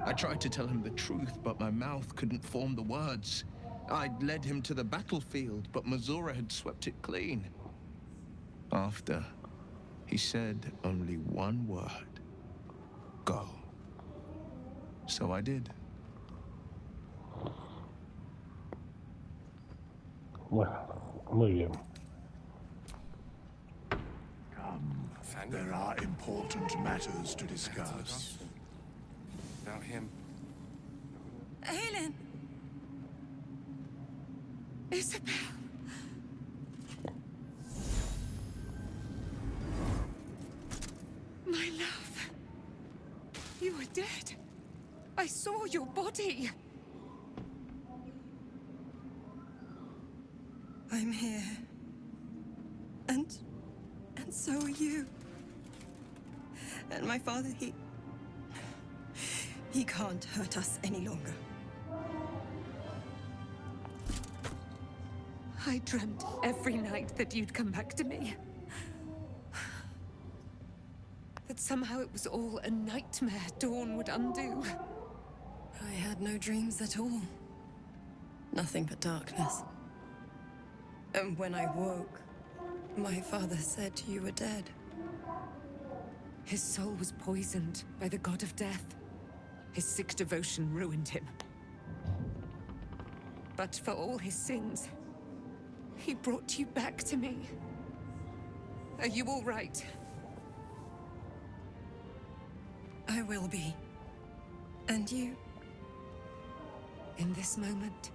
I tried to tell him the truth, but my mouth couldn't form the words. I'd led him to the battlefield, but Mizura had swept it clean. After, he said only one word. Go. So I did. Bueno, muy bien. There are important matters to discuss. About him. Helen! Isabel! My love! You were dead. I saw your body. I'm here. And so are you. And my father, he can't hurt us any longer. I dreamt every night that you'd come back to me. That somehow it was all a nightmare Dawn would undo. I had no dreams at all. Nothing but darkness. And when I woke, my father said you were dead. His soul was poisoned by the god of death. His sick devotion ruined him. But for all his sins, he brought you back to me. Are you all right? I will be. And you? In this moment,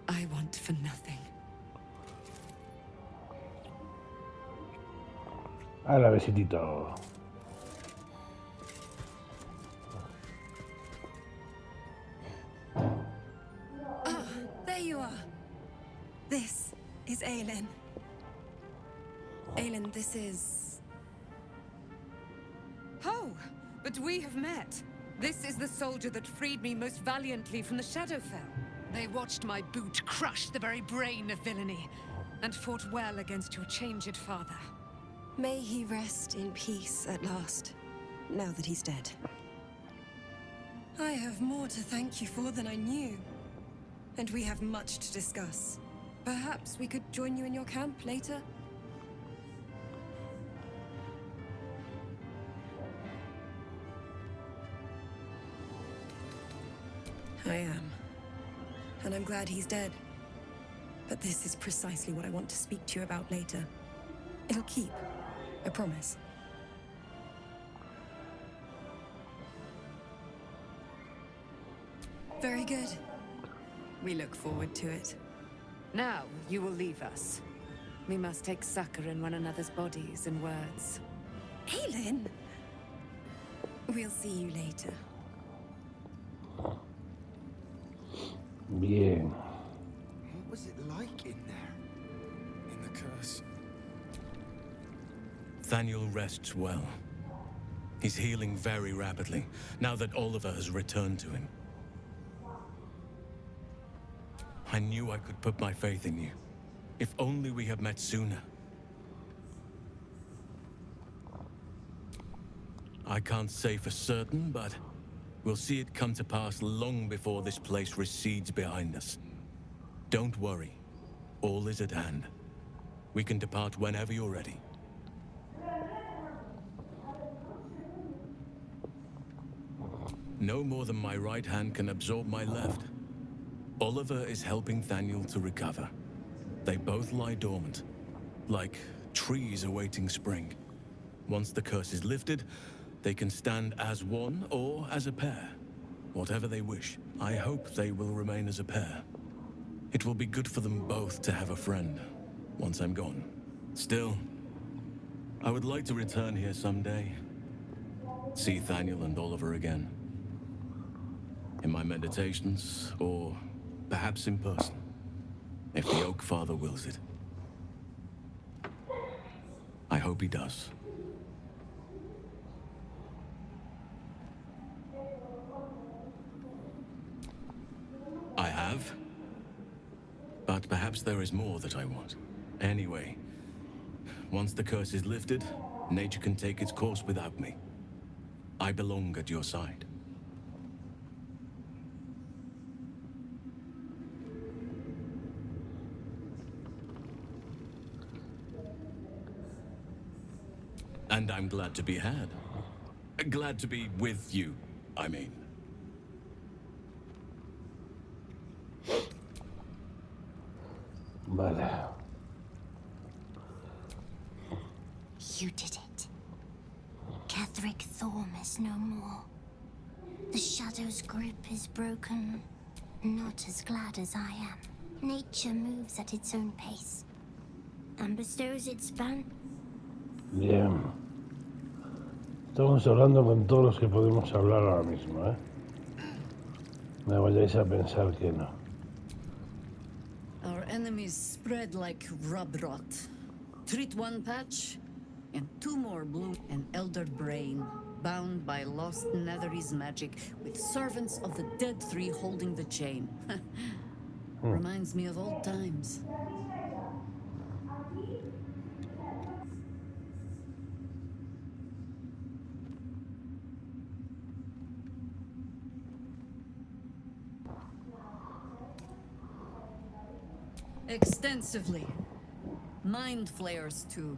I want for nothing. Hala, besitito. Ah, there you are. This is Aelin. Aelin, this is... Oh, but we have met. This is the soldier that freed me most valiantly from the Shadowfell. They watched my boot crush the very brain of villainy, and fought well against your changed father. May he rest in peace at last, now that he's dead. I have more to thank you for than I knew. And we have much to discuss. Perhaps we could join you in your camp later? I am. And I'm glad he's dead. But this is precisely what I want to speak to you about later. It'll keep. I promise. Very good. We look forward to it. Now, you will leave us. We must take succor in one another's bodies and words. Aelin! We'll see you later. Bien. What was it like in there? In the curse. Thaniel rests well. He's healing very rapidly, now that Oliver has returned to him. I knew I could put my faith in you. If only we had met sooner. I can't say for certain, but we'll see it come to pass long before this place recedes behind us. Don't worry. All is at hand. We can depart whenever you're ready. No more than my right hand can absorb my left. Oliver is helping Thaniel to recover. They both lie dormant, like trees awaiting spring. Once the curse is lifted, they can stand as one or as a pair. Whatever they wish. I hope they will remain as a pair. It will be good for them both to have a friend, once I'm gone. Still, I would like to return here someday. See Thaniel and Oliver again. In my meditations, or perhaps in person, if the Oak Father wills it. I hope he does. I have. But perhaps there is more that I want. Anyway, once the curse is lifted, nature can take its course without me. I belong at your side. And I'm glad to be had. Glad to be with you, I mean. Vale. You did it. Ketheric Thorm is no more. The Shadow's grip is broken. Not as glad as I am. Nature moves at its own pace and bestows its ban. Bien. Estamos hablando con todos los que podemos hablar ahora mismo, ¿eh? No vayáis a pensar que no. Our enemies spread like rub rot. Treat one patch, and two more blue. An elder brain, bound by lost Netherese magic, with servants of the Dead Three holding the chain. Reminds me of old times. Extensively. Mind flayers, too.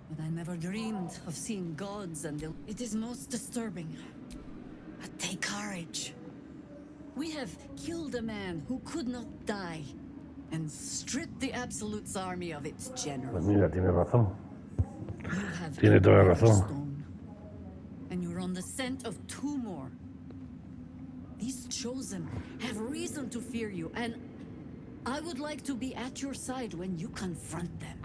But I never dreamed of seeing gods and it is most disturbing. But take courage. We have killed a man who could not die and stripped the Absolute's army of its general. Pues mira, tiene razón. Tiene toda razón. And you're on the scent of two more. These chosen have reason to fear you, and I would like to be at your side when you confront them.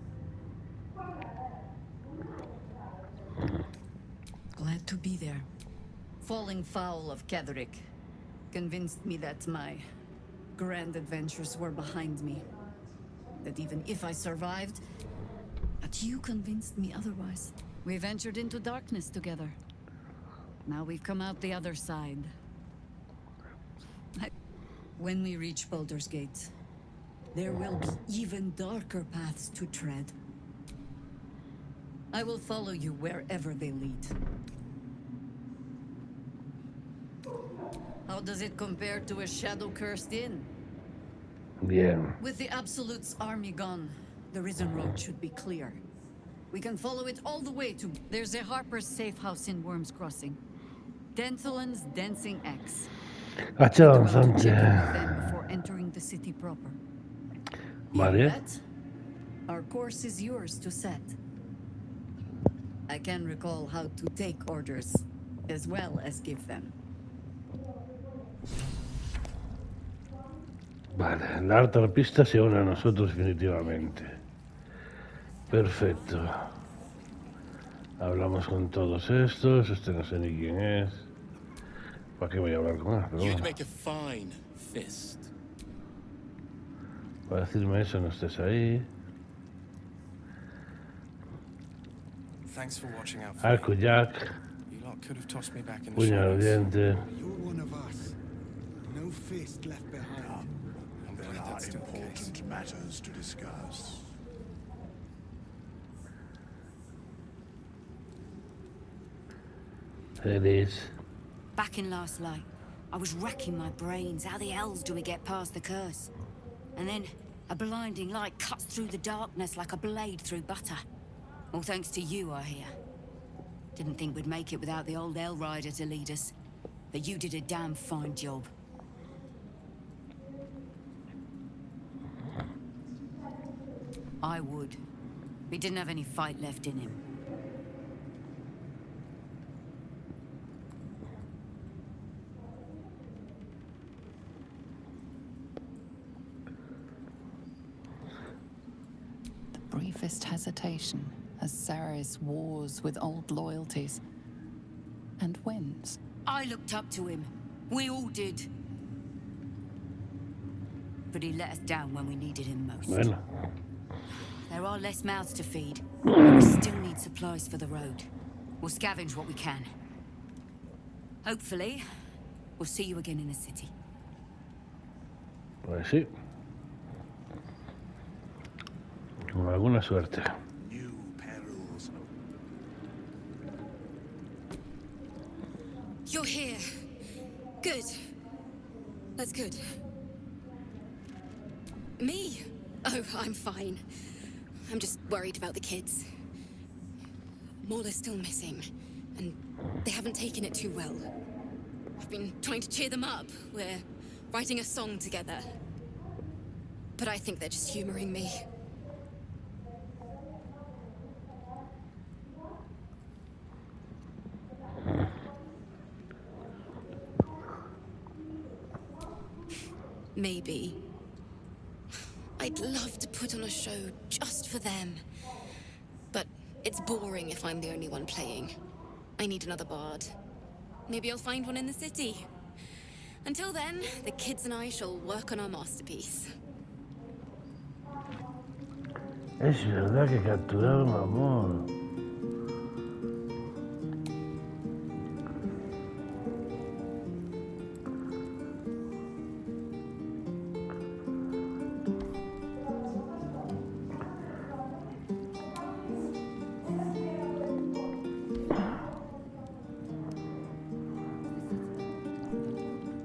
Glad to be there. Falling foul of Ketheric convinced me that my grand adventures were behind me. That even if I survived, but you convinced me otherwise. We ventured into darkness together. Now we've come out the other side. When we reach Baldur's Gate, there will be even darker paths to tread. I will follow you wherever they lead. How does it compare to a shadow-cursed inn? Bien. With the Absolute's army gone, the Risen Road should be clear. We can follow it all the way to... There's a Harper's safe house in Worm's Crossing. Denthelan's Dancing Axe. Hacha Check danzante. in with them before entering the city proper. Vale. That, our course is yours to set. I can recall how to take orders, as well as give them. Vale, la arpista se une a nosotros definitivamente. Perfecto. Hablamos con todos estos. Este no sé ni quién es. ¿Para qué voy a hablar con él? Pero You'd bueno. make a fine fist. Para decirme eso no estés ahí. Thanks for watching out for Arco me. Jack, You lot could have tossed me back in the puño shadows. ardiente. You're one of us. No fist left behind. I'm There glad are that's still the case. important matters to discuss. There it is. Back in last light, I was racking my brains. How the hells do we get past the curse? And then a blinding light cuts through the darkness like a blade through butter. All thanks to you, I hear. Didn't think we'd make it without the old Hell Rider to lead us. But you did a damn fine job. I would. He didn't have any fight left in him. Briefest hesitation as Saris wars with old loyalties and wins. I looked up to him. We all did. But he let us down when we needed him most. Bueno. There are less mouths to feed, but we still need supplies for the road. We'll scavenge what we can. Hopefully, we'll see you again in the city. Pues sí. Con alguna suerte. New perils. You're here. Good. That's good. Me? Oh, I'm fine. I'm just worried about the kids. Maul is still missing, and they haven't taken it too well. I've been trying to cheer them up. We're writing a song together. But I think they're just humoring me. Maybe. I'd love to put on a show just for them. But it's boring if I'm the only one playing. I need another bard. Maybe I'll find one in the city. Until then, the kids and I shall work on our masterpiece. Es verdad que capturaron a Maul.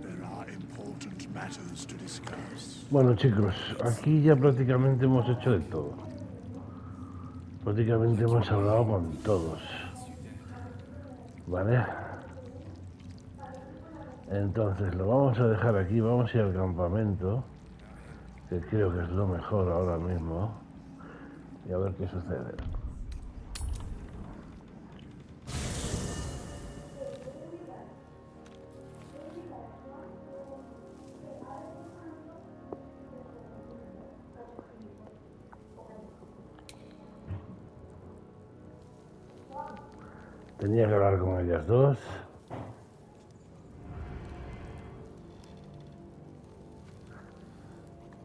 There are important matters to discuss. Bueno chicos, aquí ya prácticamente hemos hecho de todo. Prácticamente hemos hablado con todos. ¿Vale? Entonces lo vamos a dejar aquí, vamos a ir al campamento, que creo que es lo mejor ahora mismo, y a ver qué sucede. Tenía que hablar con ellas dos.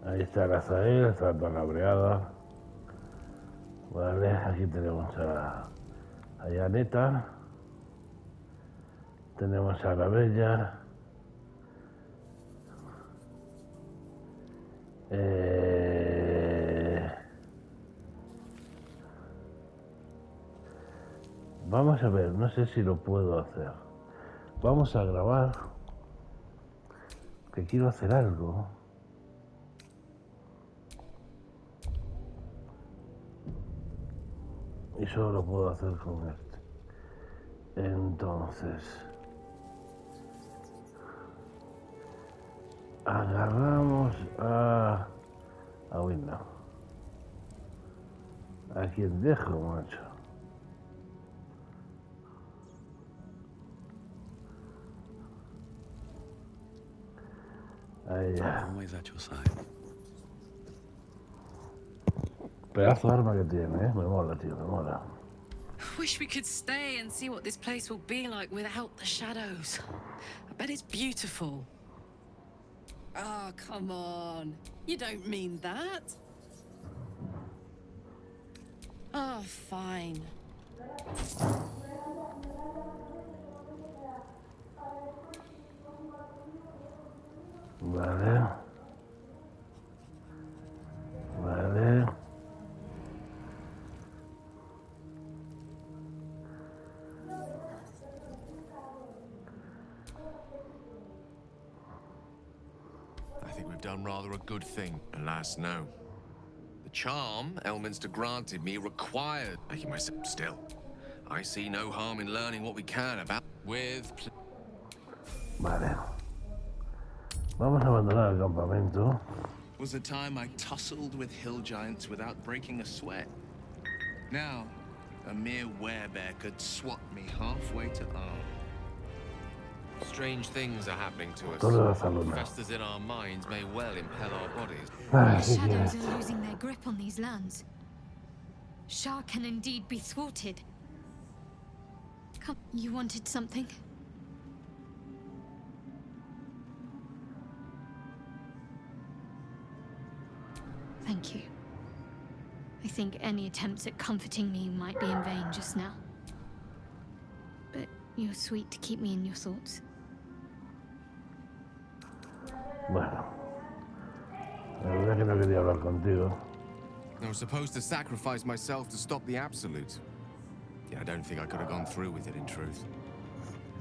Ahí está la Zael, está toda cabreada. Vale, aquí tenemos a Janeta. Tenemos a la Bella. Vamos a ver, no sé si lo puedo hacer. Vamos a grabar. Que quiero hacer algo. Y solo lo puedo hacer con este. Entonces. Agarramos a Windows. ¿A quién dejo, macho? Ahí ya. Always at your side. Pedazo de arma que tiene, ¿eh? Me mola, tío, me mola. Wish we could stay and see what this place will be like without the shadows. I bet it's beautiful. Oh, come on. You don't mean that. Oh, fine. Vale. Vale. I think we've done rather a good thing. Alas, no. The charm Elminster granted me required making myself still. I see no harm in learning what we can about Vale. Vamos a abandonar el campamento. Was a time I tussled with hill giants without breaking a sweat. Now, a mere werebear could swat me halfway to arm. Strange things are happening to us. Todo va a luna. Festers in our minds may well impel our bodies. The shadows are losing their grip on these lands. Shah can indeed be thwarted. Come, you wanted something? Thank you. I think any attempts at comforting me might be in vain just now. But you're sweet to keep me in your thoughts. Bueno. La verdad que no quería hablar contigo. I was supposed to sacrifice myself to stop the Absolute. Yeah, I don't think I could have gone through with it in truth.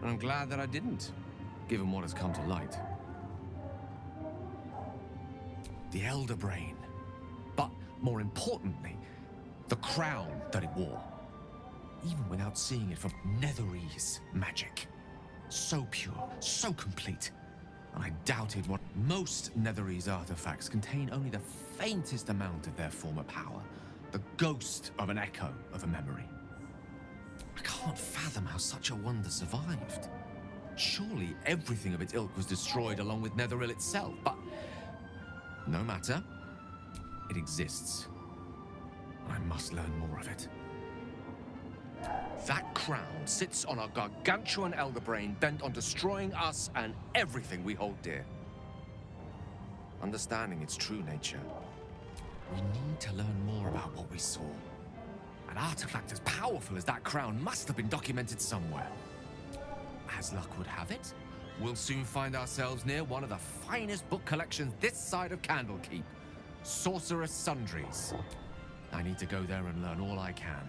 And I'm glad that I didn't, given what has come to light. The Elder Brain. But more importantly, the crown that it wore. Even without seeing it from Netherese magic. So pure, so complete. And I doubted what most Netherese artifacts contain only the faintest amount of their former power. The ghost of an echo of a memory. I can't fathom how such a wonder survived. Surely everything of its ilk was destroyed along with Netheril itself, but no matter. It exists. I must learn more of it. That crown sits on a gargantuan elder brain bent on destroying us and everything we hold dear. Understanding its true nature, we need to learn more about what we saw. An artifact as powerful as that crown must have been documented somewhere. As luck would have it, we'll soon find ourselves near one of the finest book collections this side of Candlekeep. Sorcerous Sundries. I need to go there and learn all I can.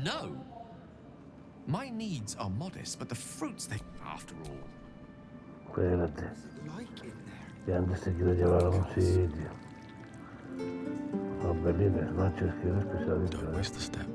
No! My needs are modest, but the fruits they... After all. Espérate. Que antes te quiero llevar a un sitio. No pelines, macho, es que eres pesadito. Don't waste the step.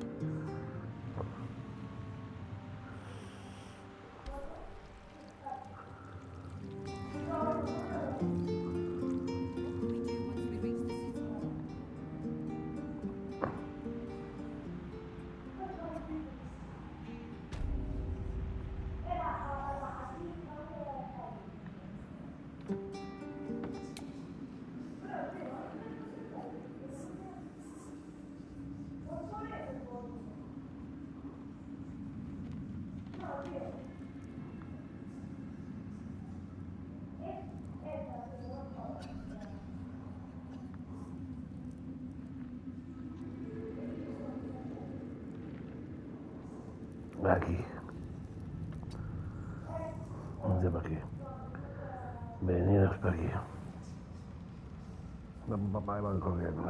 Aquí. Vente para aquí. Venidos para aquí. Papá van corriendo.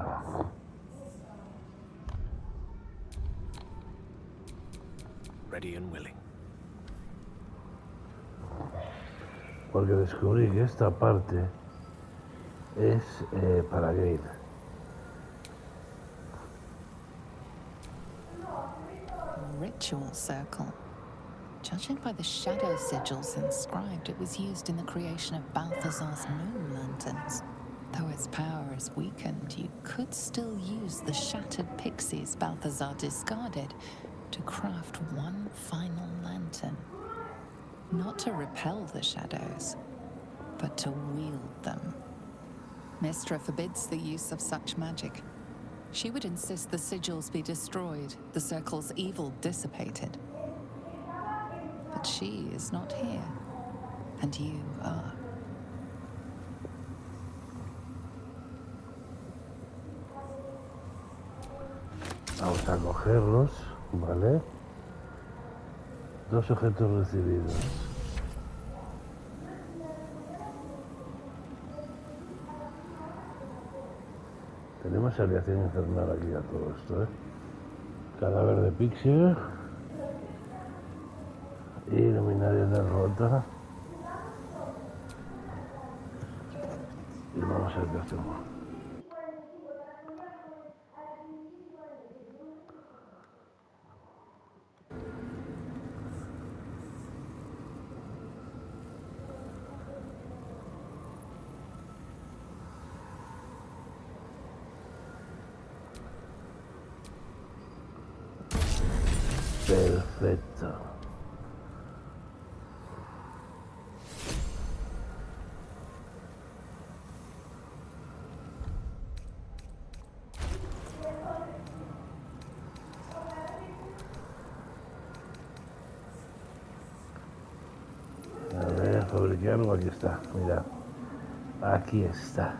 Ready and willing. Porque descubrí que esta parte es para Gate. Ritual circle. Judging by the shadow sigils inscribed, it was used in the creation of Balthazar's gnome lanterns. Though its power is weakened, you could still use the shattered pixies Balthazar discarded to craft one final lantern. Not to repel the shadows, but to wield them. Mystra forbids the use of such magic. She would insist the sigils be destroyed, the circle's evil dissipated. but she is not here, and you are. Vamos a cogerlos, ¿vale? 2 objetos recibidos. Tenemos aleación infernal aquí a todo esto, ¿eh? Cadáver de Pixie. Y luminaria de rota. Y vamos a ver qué hacemos. Perfecto. A ver, fabriqué algo, aquí está, mira. Aquí está.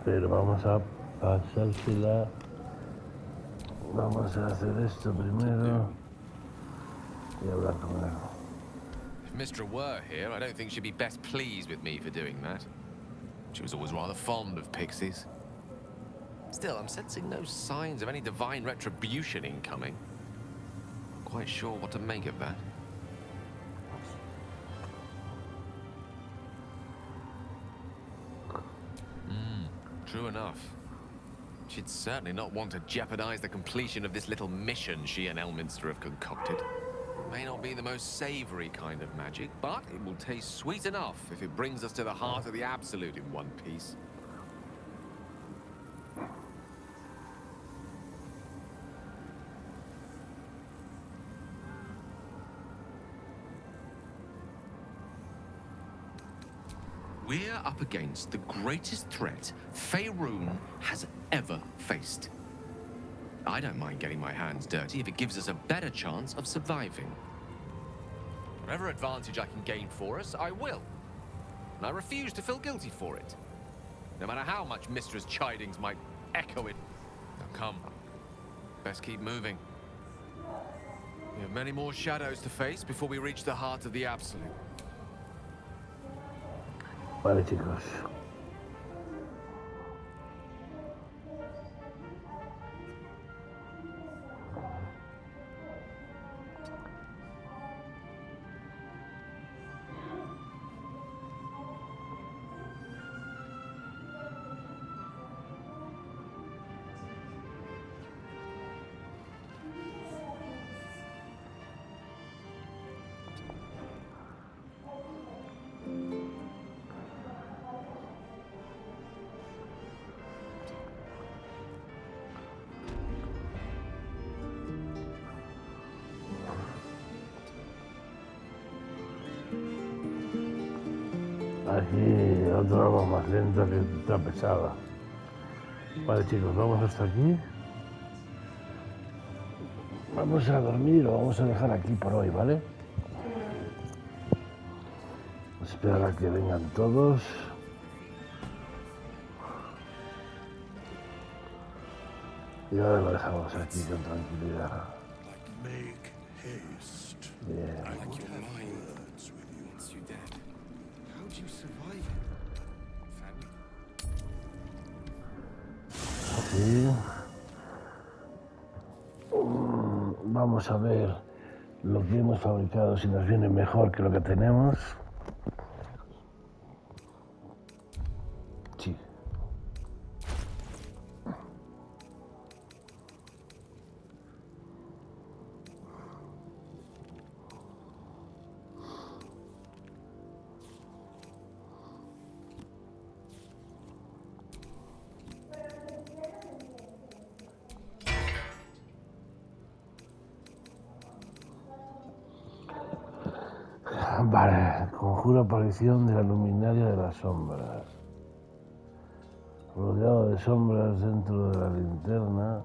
Pero vamos a pasársela. Vamos a hacer esto primero y hablar con él. If Mystra were here, I don't think she'd be best pleased with me for doing that. She was always rather fond of pixies. Still, I'm sensing no signs of any divine retribution incoming. Not quite sure what to make of that. True enough. She'd certainly not want to jeopardize the completion of this little mission she and Elminster have concocted. It may not be the most savory kind of magic, but it will taste sweet enough if it brings us to the heart of the Absolute in one piece. We're up against the greatest threat Faerun has ever faced. I don't mind getting my hands dirty if it gives us a better chance of surviving. Whatever advantage I can gain for us, I will. And I refuse to feel guilty for it. No matter how much Mystra's chidings might echo it. Now come, best keep moving. We have many more shadows to face before we reach the heart of the Absolute. Vale, chicos. Aquí otra agua más lenta que está pesada. Vale, chicos, vamos hasta aquí. Vamos a dormir y lo vamos a dejar aquí por hoy, ¿vale? Esperar a que vengan todos. Y ahora lo dejamos aquí con tranquilidad. Bien. Sí. Vamos a ver lo que hemos fabricado, si nos viene mejor que lo que tenemos. Sí. Vale, conjuro aparición de la luminaria de las sombras. Rodeado de sombras dentro de la linterna.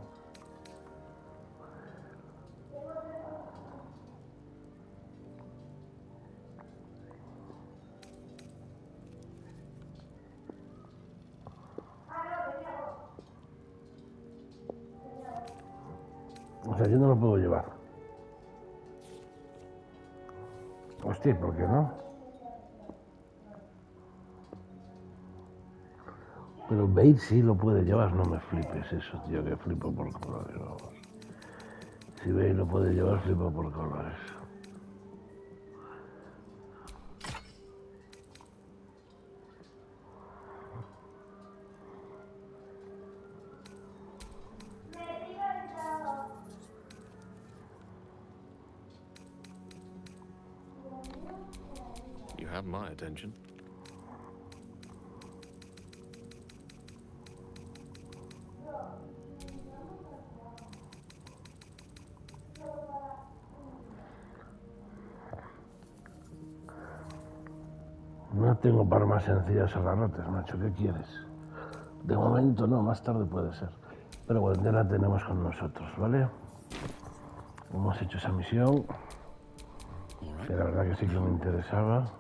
O sea, yo no lo puedo llevar. Hostia, ¿por qué no? Pero Bait sí lo puede llevar, no me flipes eso, tío, que flipo por colores, vamos. Si Bait lo puede llevar, flipo por colores. You have my attention. No tengo para más sencillas agarrotes, macho, ¿qué quieres? De momento no, más tarde puede ser. Pero bueno, ya la tenemos con nosotros, ¿vale? Hemos hecho esa misión, que la verdad que sí que me interesaba.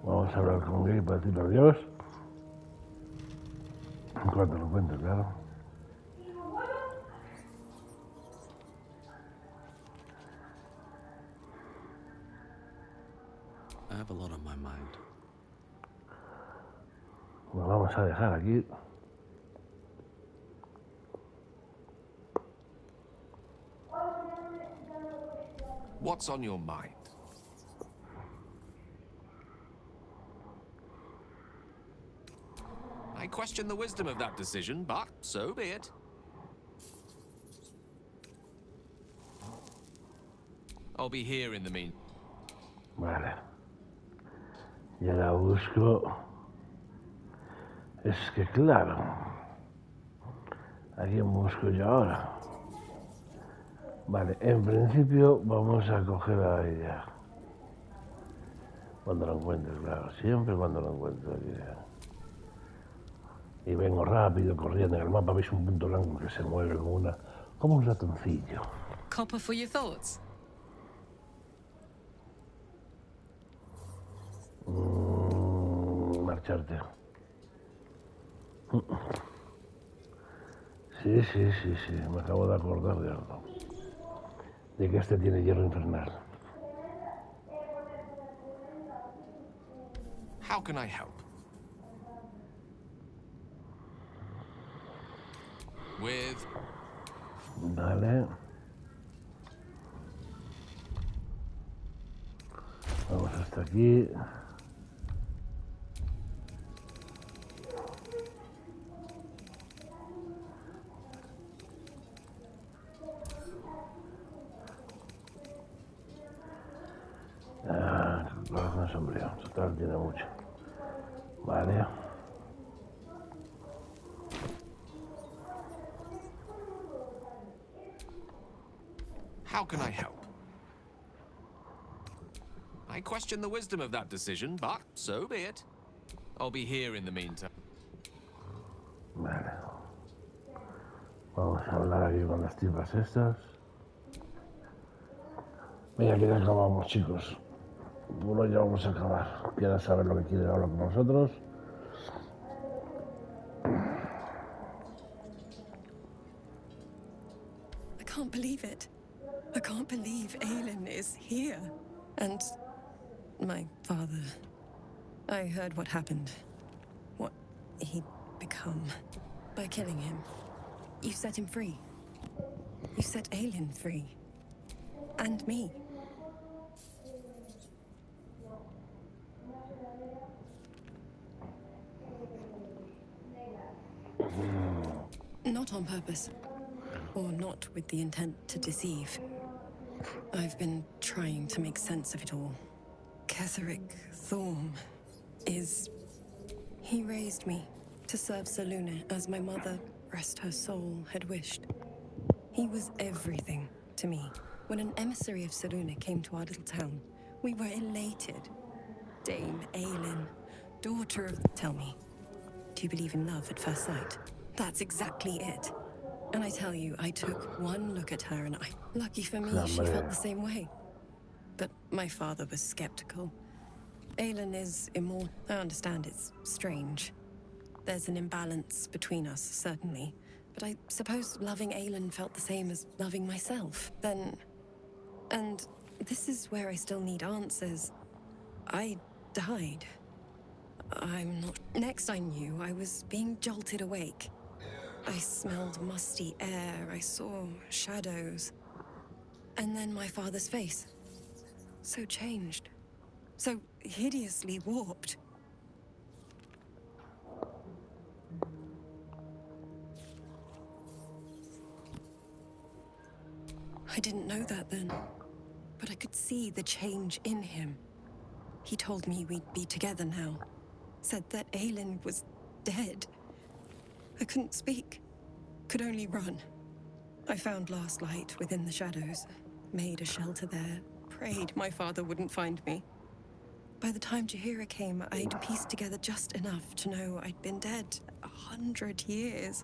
Vamos a hablar con Gay para decirle adiós. En cuanto lo cuente, claro. I have a lot on my mind. Lo vamos a dejar aquí. What's on your mind? I question the wisdom of that decision, but so be it. I'll be here in the meantime. Vale. Ya la busco. Es que claro. ¿A quién busco yo ahora? Vale, en principio vamos a coger a ella. Cuando lo encuentre, claro. Siempre cuando lo encuentre. Y vengo rápido, corriendo. En el mapa veis un punto blanco que se mueve como un ratoncillo. Copper for your thoughts? Marcharte. Sí, me acabo de acordar de algo. De que este tiene hierro infernal. How can I help? With... Vale. Vamos hasta aquí. Corazón sombrío, total tiene mucho. Vale. How can I help? I question the wisdom of that decision, but so be it. I'll be here in the meantime. Vale. Vamos a hablar aquí con las tipas estas. Venga, que ya acabamos, chicos. Por hoy ya vamos a acabar. Quieren saber lo que quieren hablar con nosotros. I can't believe it. I can't believe Aelin is here. And my father. I heard what happened. What he'd become. By killing him. You set him free. You set Aelin free. And me. Not on purpose. Or not with the intent to deceive. I've been trying to make sense of it all. Ketheric Thorm is... He raised me to serve Selûne as my mother, rest her soul, had wished. He was everything to me. When an emissary of Selûne came to our little town, we were elated. Dame Aelin, daughter of... Tell me, do you believe in love at first sight? That's exactly it. And I tell you, I took one look at her and lucky for me, she felt the same way. But my father was skeptical. Aelin is immortal. I understand it's strange. There's an imbalance between us, certainly. But I suppose loving Aelin felt the same as loving myself. Then... And this is where I still need answers. I died. I'm not... Next I knew, I was being jolted awake. I smelled musty air, I saw shadows. And then my father's face. So changed. So hideously warped. I didn't know that then. But I could see the change in him. He told me we'd be together now. Said that Aelin was dead. I couldn't speak. Could only run. I found last light within the shadows. Made a shelter there. Prayed my father wouldn't find me. By the time Jaheira came, I'd pieced together just enough to know I'd been dead 100 years.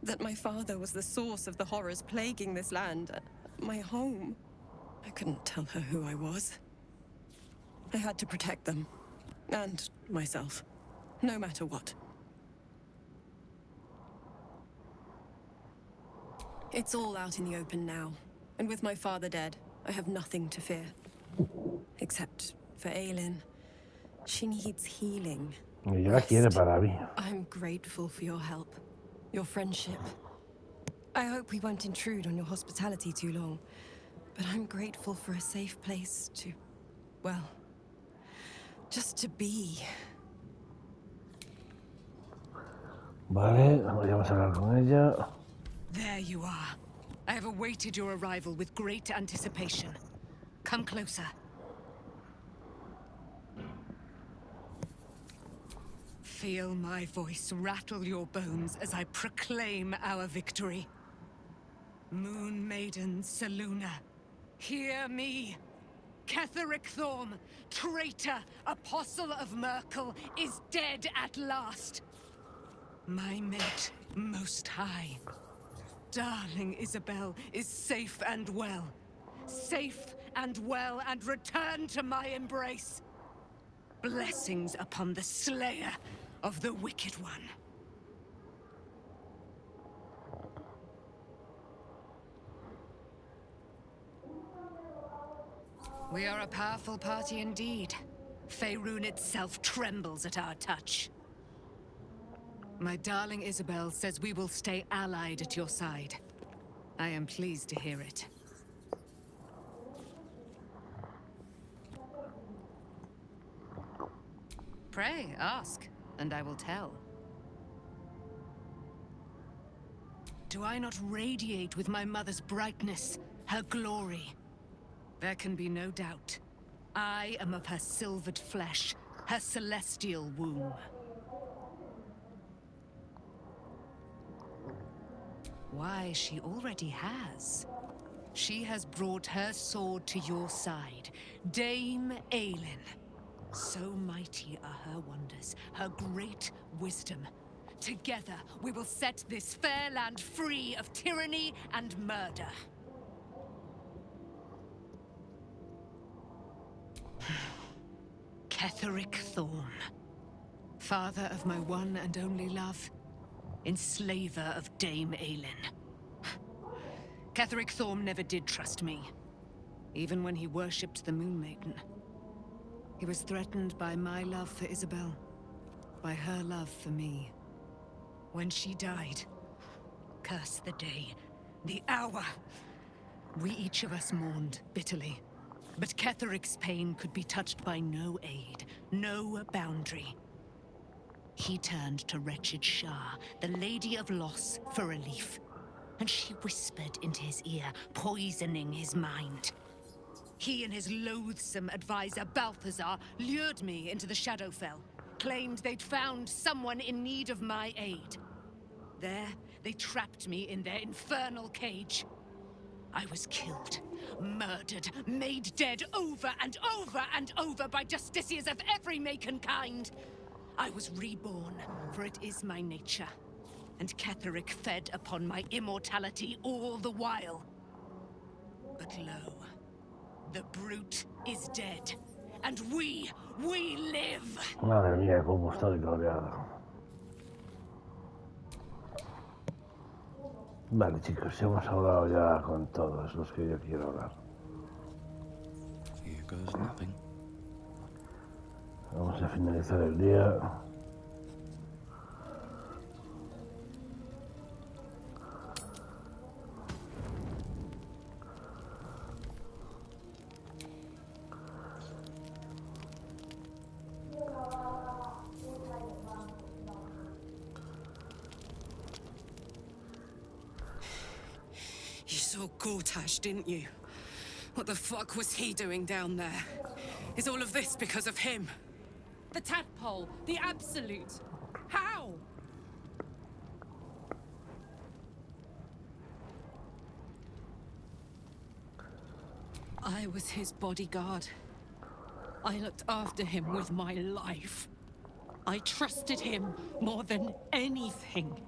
That my father was the source of the horrors plaguing this land. My home. I couldn't tell her who I was. I had to protect them. And myself. No matter what. It's all out in the open now. And with my father dead, I have nothing to fear. Except for Aelin. She needs healing. Ella la quiere para mí. I'm grateful for your help. Your friendship. I hope we won't intrude on your hospitality too long. But I'm grateful for a safe place to... well... just to be. Vale, vamos a hablar con ella. There you are. I have awaited your arrival with great anticipation. Come closer. Feel my voice rattle your bones as I proclaim our victory. Moon Maiden Selûne, hear me. Ketheric Thorm, traitor, apostle of Myrkul, is dead at last. My mate, most high. Darling Isabel is safe and well. Safe and well and returned to my embrace. Blessings upon the slayer of the Wicked One. We are a powerful party indeed. Faerûn itself trembles at our touch. My darling Isabel says we will stay allied at your side. I am pleased to hear it. Pray, ask, and I will tell. Do I not radiate with my mother's brightness, her glory? There can be no doubt. I am of her silvered flesh, her celestial womb. Why, she already has. She has brought her sword to your side, Dame Aelin. So mighty are her wonders, her great wisdom. Together, we will set this fair land free of tyranny and murder. Ketheric Thorm, father of my one and only love, enslaver of Dame Aelin. Ketheric Thorm never did trust me, even when he worshipped the Moon Maiden. He was threatened by my love for Isabel, by her love for me. When she died, curse the day, the hour, we each of us mourned bitterly. But Ketheric's pain could be touched by no aid, no boundary. He turned to wretched Shah, the Lady of Loss, for relief. And she whispered into his ear, poisoning his mind. He and his loathsome advisor, Balthazar, lured me into the Shadowfell, claimed they'd found someone in need of my aid. There, they trapped me in their infernal cage. I was killed, murdered, made dead over and over and over by justiciars of every make and kind. I was reborn, for it is my nature. And Ketheric fed upon my immortality all the while. But lo, the brute is dead, and we live! Madre mía, cómo está de cabreada. Vale, chicos, hemos hablado ya con todos los que yo quiero hablar. Here goes nothing. Vamos a finalizar el día. You saw Gortash, didn't you? What the fuck was he doing down there? Is all of this because of him? The tadpole, the absolute. How? I was his bodyguard. I looked after him with my life. I trusted him more than anything.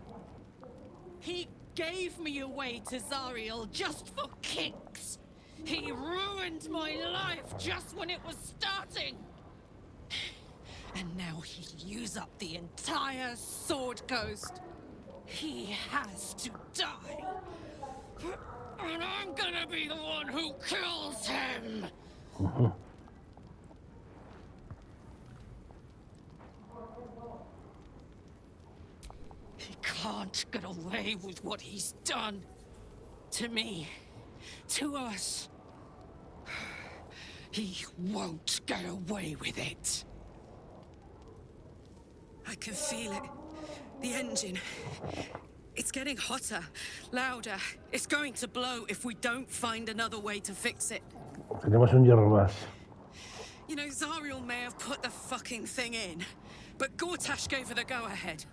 He gave me away to Zariel just for kicks. He ruined my life just when it was starting. And now he'll use up the entire Sword Coast. He has to die. And I'm gonna be the one who kills him! He can't get away with what he's done. To me. To us. He won't get away with it. I can feel it. The engine. It's getting hotter, louder. It's going to blow if we don't find another way to fix it. Tenemos un hierro más. You know, Zariel may have put the fucking thing in, but Gortash gave her the go-ahead.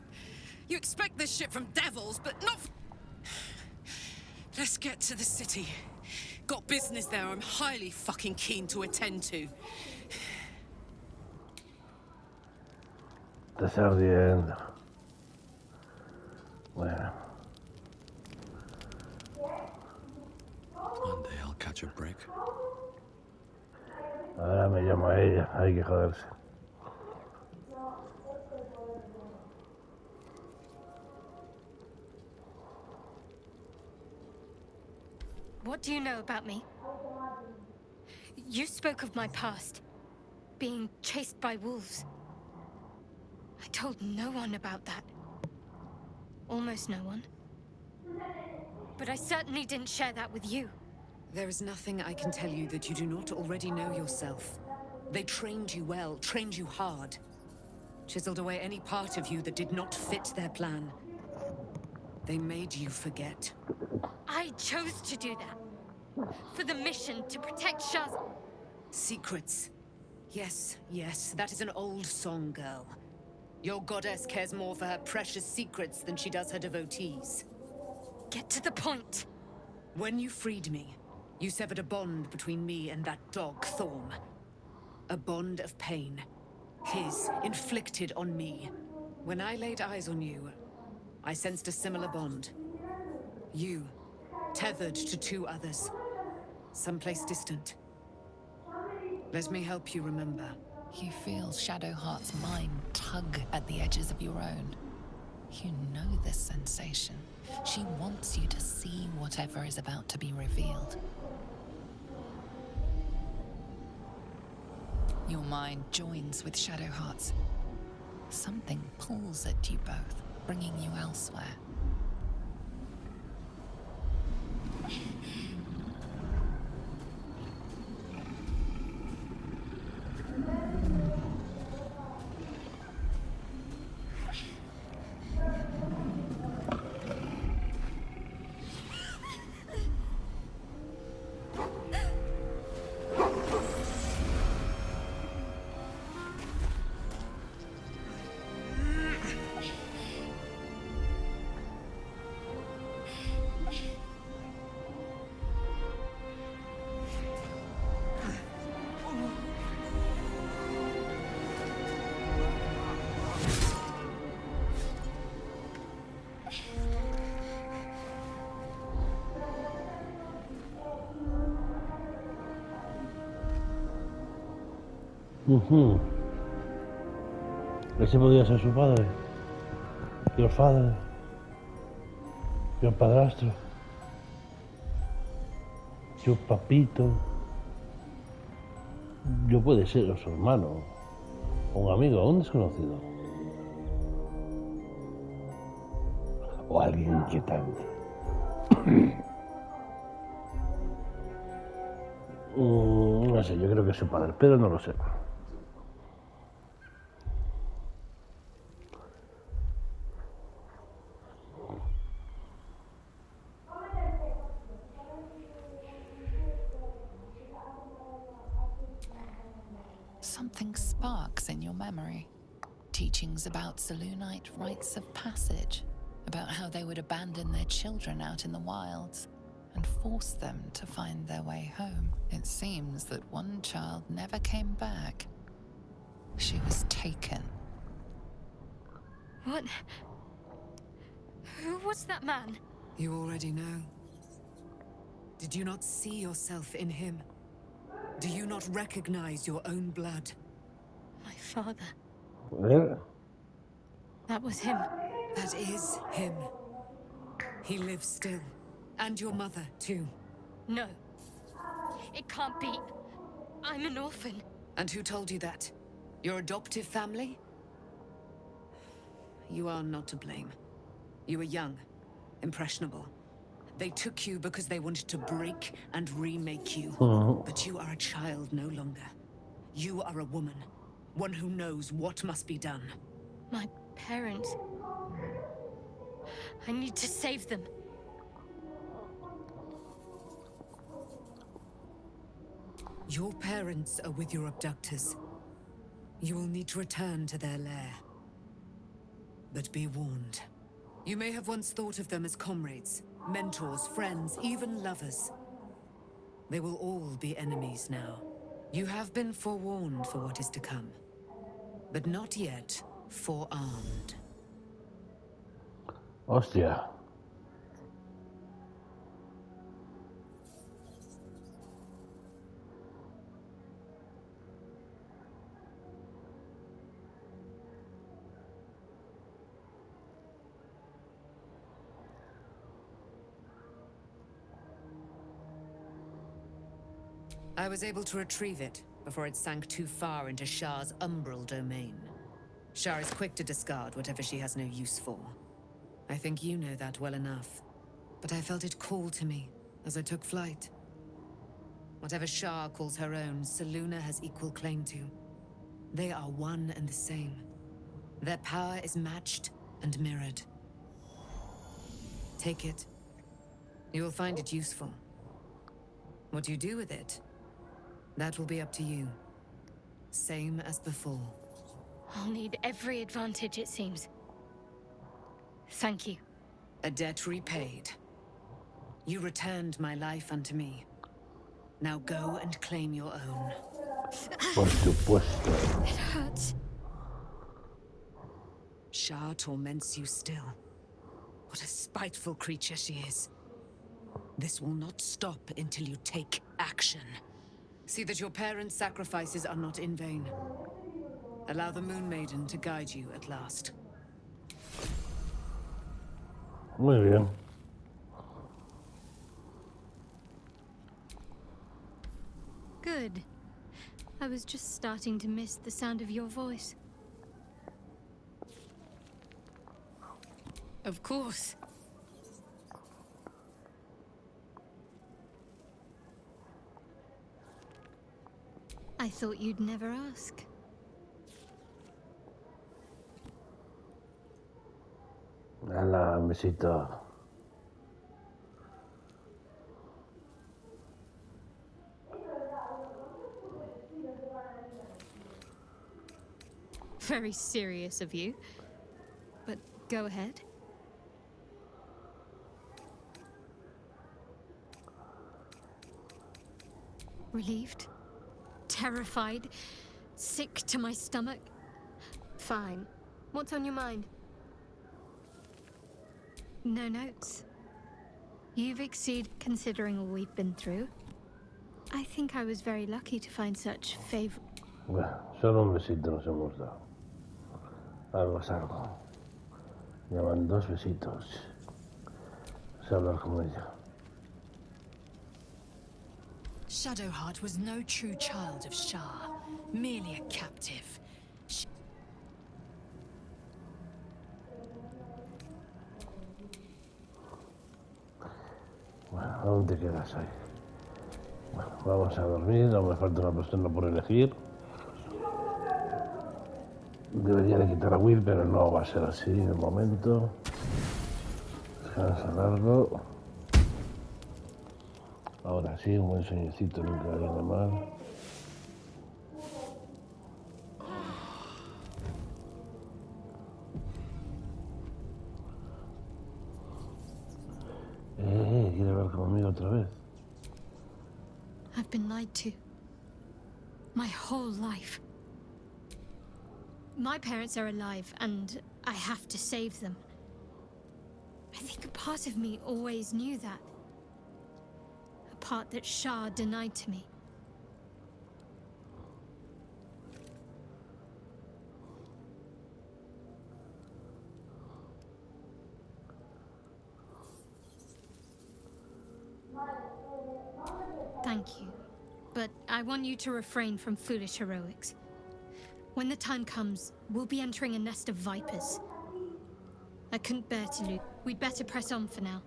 You expect this shit from devils, but not... Let's get to the city. Got business there I'm highly fucking keen to attend to. Estás ardiendo. Bueno. One day I'll catch a break. Ahora me llamo a ella. Hay que joderse. What do you know about me? You spoke of my past. Being chased by wolves. I told no one about that. Almost no one. But I certainly didn't share that with you. There is nothing I can tell you that you do not already know yourself. They trained you well, trained you hard. Chiseled away any part of you that did not fit their plan. They made you forget. I chose to do that. For the mission to protect Shaz. Secrets. Yes, yes, that is an old song, girl. Your goddess cares more for her precious secrets than she does her devotees. Get to the point. When you freed me, you severed a bond between me and that dog, Thorm. A bond of pain. His, inflicted on me. When I laid eyes on you, I sensed a similar bond. You, tethered to two others. Someplace distant. Let me help you remember. You feel Shadowheart's mind tug at the edges of your own. You know this sensation. She wants you to see whatever is about to be revealed. Your mind joins with Shadowheart's. Something pulls at you both, bringing you elsewhere. Ese podría ser su padre. Your father. Yo padrastro. Yo papito. Yo puede ser su hermano, un amigo, un desconocido. O alguien inquietante. No sé, yo creo que es su padre, pero no lo sé. Something sparks in your memory. Teachings about Selûnite rites of passage, about how they would abandon their children out in the wilds and force them to find their way home. It seems that one child never came back. She was taken. What? Who was that man? You already know. Did you not see yourself in him? Do you not recognize your own blood? My father. Well, That was him. That is him. He lives still. And your mother, too. No. It can't be. I'm an orphan. And who told you that? Your adoptive family? You are not to blame. You were young, impressionable. They took you because they wanted to break and remake you. But you are a child no longer. You are a woman. One who knows what must be done. My parents. I need to save them. Your parents are with your abductors. You will need to return to their lair. But be warned. You may have once thought of them as comrades, mentors, friends, even lovers. They will all be enemies now. You have been forewarned for what is to come, but not yet forearmed. hostia. I was able to retrieve it before it sank too far into Shah's umbral domain. Shah is quick to discard whatever she has no use for. I think you know that well enough. But I felt it call to me as I took flight. Whatever Shah calls her own, Selûne has equal claim to. They are one and the same. Their power is matched and mirrored. Take it. You will find it useful. What you do with it, that will be up to you. Same as before. I'll need every advantage, it seems. Thank you. A debt repaid. You returned my life unto me. Now go and claim your own. Por supuesto. It hurts. Shah torments you still. What a spiteful creature she is. This will not stop until you take action. See that your parents' sacrifices are not in vain. Allow the Moon Maiden to guide you at last. Muy bien. Good. I was just starting to miss the sound of your voice. Of course. I thought you'd never ask. Hala, besito. Very serious of you. But go ahead. Relieved? Terrified? Sick to my stomach? Fine. What's on your mind? No notes. You've exceeded considering all we've been through. I think I was very lucky to find such favor. Bueno, solo un besito nos hemos dado. Algo es algo. Llevan 2 besitos. que hablar con ella. Shadowheart was no true child of Shah, merely a captive. Bueno, aún te quedas ahí. Bueno, vamos a dormir, aún me falta una persona por elegir. Debería de quitar a Will, pero no va a ser así de momento. Descansa largo. Ahora sí, un buen sueñecito nunca viene mal. Quiere hablar conmigo otra vez. I've been lied to. My whole life. My parents are alive, and I have to save them. I think a part of me always knew that. A part that Shah denied to me. Thank you, but I want you to refrain from foolish heroics. When the time comes, we'll be entering a nest of vipers. I couldn't bear to lose. We'd better press on for now.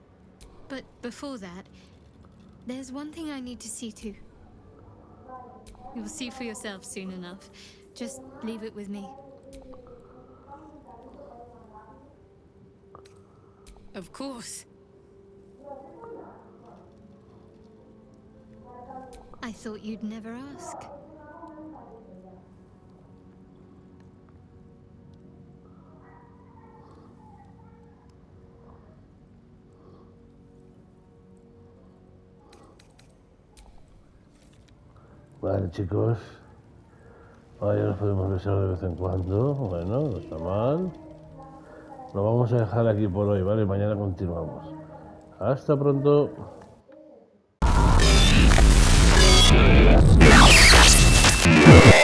But before that, there's one thing I need to see to. You'll see for yourself soon enough. Just leave it with me. Of course. I thought you'd never ask. Vale, chicos. Ahora ya nos podemos besar de vez en cuando. Bueno, no está mal. Lo vamos a dejar aquí por hoy, ¿vale? Mañana continuamos. Hasta pronto. Yeah.